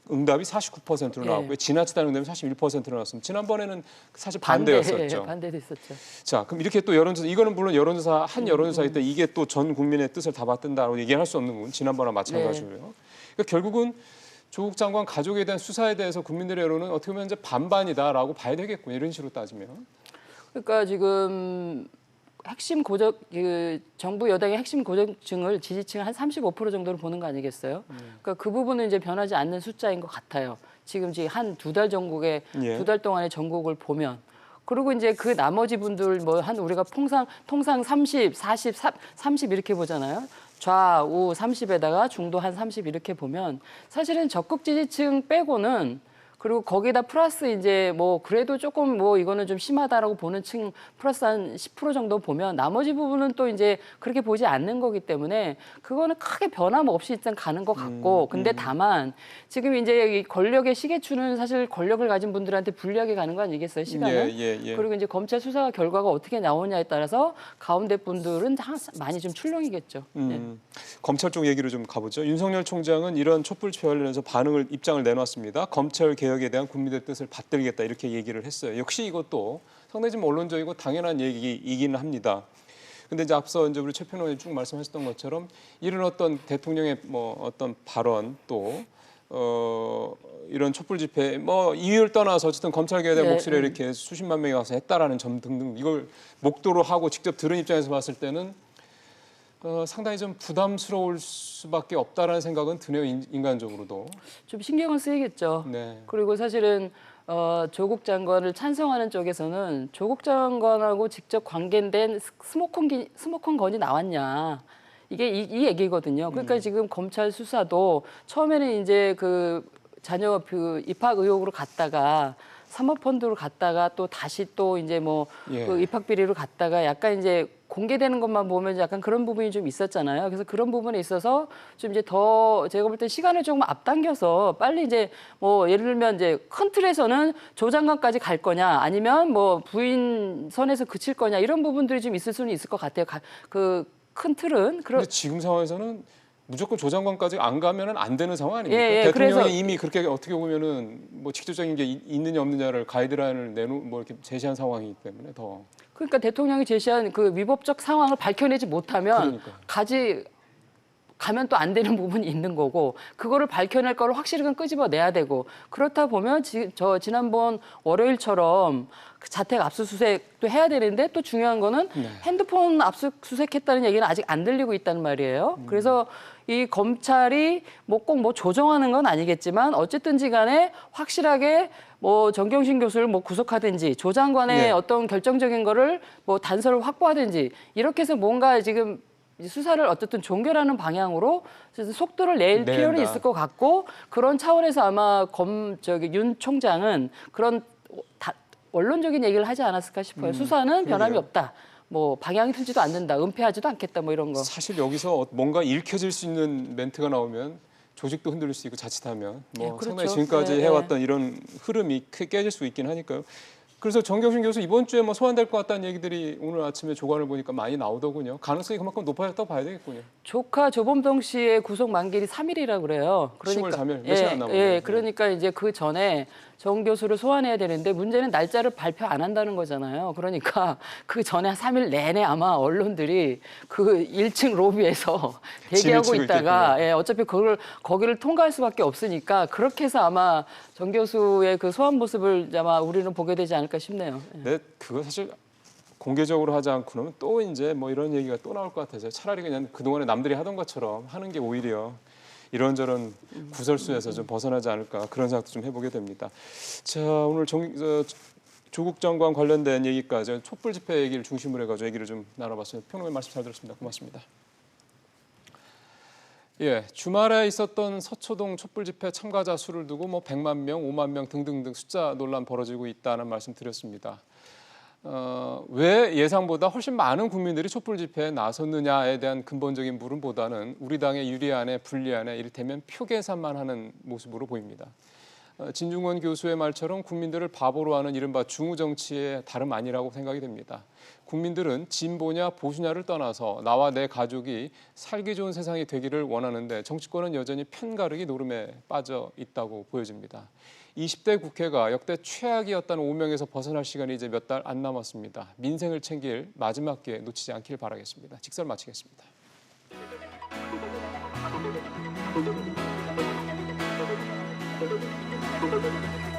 응답이 49%로 나왔고요. 지나치다는 응답이 41%로 나왔습니다. 지난번에는 사실 반대였었죠. 반대도 있었죠. 자, 그럼 이렇게 또 여론조사 이거는 물론 한 여론조사일 때 이게 또 전 국민의 뜻을 다 받든다고 얘기할 수 없는 부분 지난번과 마찬가지고요. 그러니까 결국은 조국 장관 가족에 대한 수사에 대해서 국민들의 여론은 어떻게 보면 이제 반반이다라고 봐야 되겠군요. 이런 식으로 따지면. 그러니까 지금 핵심 정부 여당의 핵심 고정층을 지지층 한 35% 정도로 보는 거 아니겠어요? 그러니까 그 부분은 이제 변하지 않는 숫자인 것 같아요. 지금 한 두 달 전국에 두 달 동안의 전국을 보면 그리고 이제 그 나머지 분들 뭐 한 우리가 통상 30, 40, 30 이렇게 보잖아요. 좌우 30에다가 중도 한 30 이렇게 보면 사실은 적극 지지층 빼고는 그리고 거기다 플러스 이제 뭐 그래도 조금 뭐 이거는 좀 심하다라고 보는 층 플러스 한 10% 정도 보면 나머지 부분은 또 이제 그렇게 보지 않는 거기 때문에 그거는 크게 변함없이 일단 가는 것 같고 근데 다만 지금 이제 이 권력의 시계추는 사실 권력을 가진 분들한테 불리하게 가는 거 아니겠어요, 시간은? 예. 그리고 이제 검찰 수사 결과가 어떻게 나오냐에 따라서 가운데 분들은 많이 좀 출렁이겠죠. 예. 검찰 쪽 얘기로 좀 가보죠. 윤석열 총장은 이런 촛불 집회 관련해서 입장을 내놨습니다. 검찰 개혁에 대한 국민의 뜻을 받들겠다 이렇게 얘기를 했어요. 역시 이것도 상당히 좀 언론적이고 당연한 얘기이기는 합니다. 근데 이제 앞서 이제 우리 최 평론가님 쭉 말씀하셨던 것처럼 이런 어떤 대통령의 뭐 어떤 발언 또 이런 촛불 집회 뭐 이유를 떠나서 어쨌든 검찰 개혁에 대한 목소리를 이렇게 수십만 명이 와서 했다라는 점 등등 이걸 목도로 하고 직접 들은 입장에서 봤을 때는 상당히 좀 부담스러울 수밖에 없다라는 생각은 드네요. 인간적으로도. 좀 신경은 쓰이겠죠. 네. 그리고 사실은 조국 장관을 찬성하는 쪽에서는 조국 장관하고 직접 관계된 스모컨 건이 나왔냐. 이게 이 얘기거든요. 그러니까 지금 검찰 수사도 처음에는 이제 그 자녀 그 입학 의혹으로 갔다가 사모펀드로 갔다가 또 다시 또 이제 뭐 그 입학 비리로 갔다가 약간 이제 공개되는 것만 보면 약간 그런 부분이 좀 있었잖아요. 그래서 그런 부분에 있어서 좀 이제 더 제가 볼 때 시간을 조금 앞당겨서 빨리 이제 뭐 예를 들면 이제 큰 틀에서는 조 장관까지 갈 거냐 아니면 뭐 부인 선에서 그칠 거냐 이런 부분들이 좀 있을 수는 있을 것 같아요. 그 큰 틀은. 그런데 지금 상황에서는 무조건 조 장관까지 안 가면은 안 되는 상황 아닙니까? 예, 대통령이 그래서 이미 그렇게 어떻게 보면은 뭐 직접적인 게 있느냐 없느냐를 가이드라인을 뭐 이렇게 제시한 상황이기 때문에 더. 그러니까 대통령이 제시한 그 위법적 상황을 밝혀내지 못하면 가면 또 안 되는 부분이 있는 거고 그거를 밝혀낼 거를 확실히 끄집어내야 되고 그렇다 보면 지난번 월요일처럼 그 자택 압수수색도 해야 되는데 또 중요한 거는 핸드폰 압수수색했다는 얘기는 아직 안 들리고 있다는 말이에요. 그래서 이 검찰이 뭐 꼭 뭐 조정하는 건 아니겠지만 어쨌든지 간에 확실하게 뭐 정경심 교수를 뭐 구속하든지 조 장관의 어떤 결정적인 거를 뭐 단서를 확보하든지 이렇게 해서 뭔가 지금 수사를 어쨌든 종결하는 방향으로 속도를 낼 필요는 있을 것 같고 그런 차원에서 아마 윤 총장은 그런 원론적인 얘기를 하지 않았을까 싶어요. 수사는 변함이 없다. 뭐 방향이 틀지도 않는다. 은폐하지도 않겠다. 뭐 이런 거. 사실 여기서 뭔가 읽혀질 수 있는 멘트가 나오면 조직도 흔들릴 수 있고 자칫하면 뭐 그렇죠. 상당히 지금까지 해왔던 이런 흐름이 깨질 수 있긴 하니까요. 그래서 정경심 교수 이번 주에 뭐 소환될 것 같다는 얘기들이 오늘 아침에 조간을 보니까 많이 나오더군요. 가능성이 그만큼 높아졌다고 봐야 되겠군요. 조카 조범동 씨의 구속 만기일이 3일이라고 그래요. 그러니까 10월 3일 며칠 안 남았네요. 그러니까 이제 그 전에 정 교수를 소환해야 되는데 문제는 날짜를 발표 안 한다는 거잖아요. 그러니까 그 전에 3일 내내 아마 언론들이 그 1층 로비에서 대기하고 있다가 어차피 거기를 통과할 수밖에 없으니까 그렇게 해서 아마 정 교수의 그 소환 모습을 아마 우리는 보게 되지 않을까 싶네요. 네, 그거 사실 공개적으로 하지 않고 그러면 또 이제 뭐 이런 얘기가 또 나올 것 같아서 차라리 그냥 그동안에 남들이 하던 것처럼 하는 게 오히려 이런저런 구설수에서 좀 벗어나지 않을까 그런 생각도 좀 해보게 됩니다. 자, 오늘 조국 장관 관련된 얘기까지 촛불 집회 얘기를 중심으로 해가지고 얘기를 좀 나눠봤습니다. 평론가님 말씀 잘 들었습니다. 고맙습니다. 예, 주말에 있었던 서초동 촛불 집회 참가자 수를 두고 뭐 100만 명, 5만 명 등등등 숫자 논란 벌어지고 있다는 말씀 드렸습니다. 왜 예상보다 훨씬 많은 국민들이 촛불 집회에 나섰느냐에 대한 근본적인 물음보다는 우리 당의 유리안에 불리안에 이를테면 표 계산만 하는 모습으로 보입니다. 진중권 교수의 말처럼 국민들을 바보로 하는 이른바 중우 정치의 다름 아니라고 생각이 됩니다. 국민들은 진보냐 보수냐를 떠나서 나와 내 가족이 살기 좋은 세상이 되기를 원하는데 정치권은 여전히 편가르기 노름에 빠져 있다고 보여집니다. 20대 국회가 역대 최악이었다는 오명에서 벗어날 시간이 이제 몇 달 안 남았습니다. 민생을 챙길 마지막 기회 놓치지 않길 바라겠습니다. 직설 마치겠습니다. Thank you.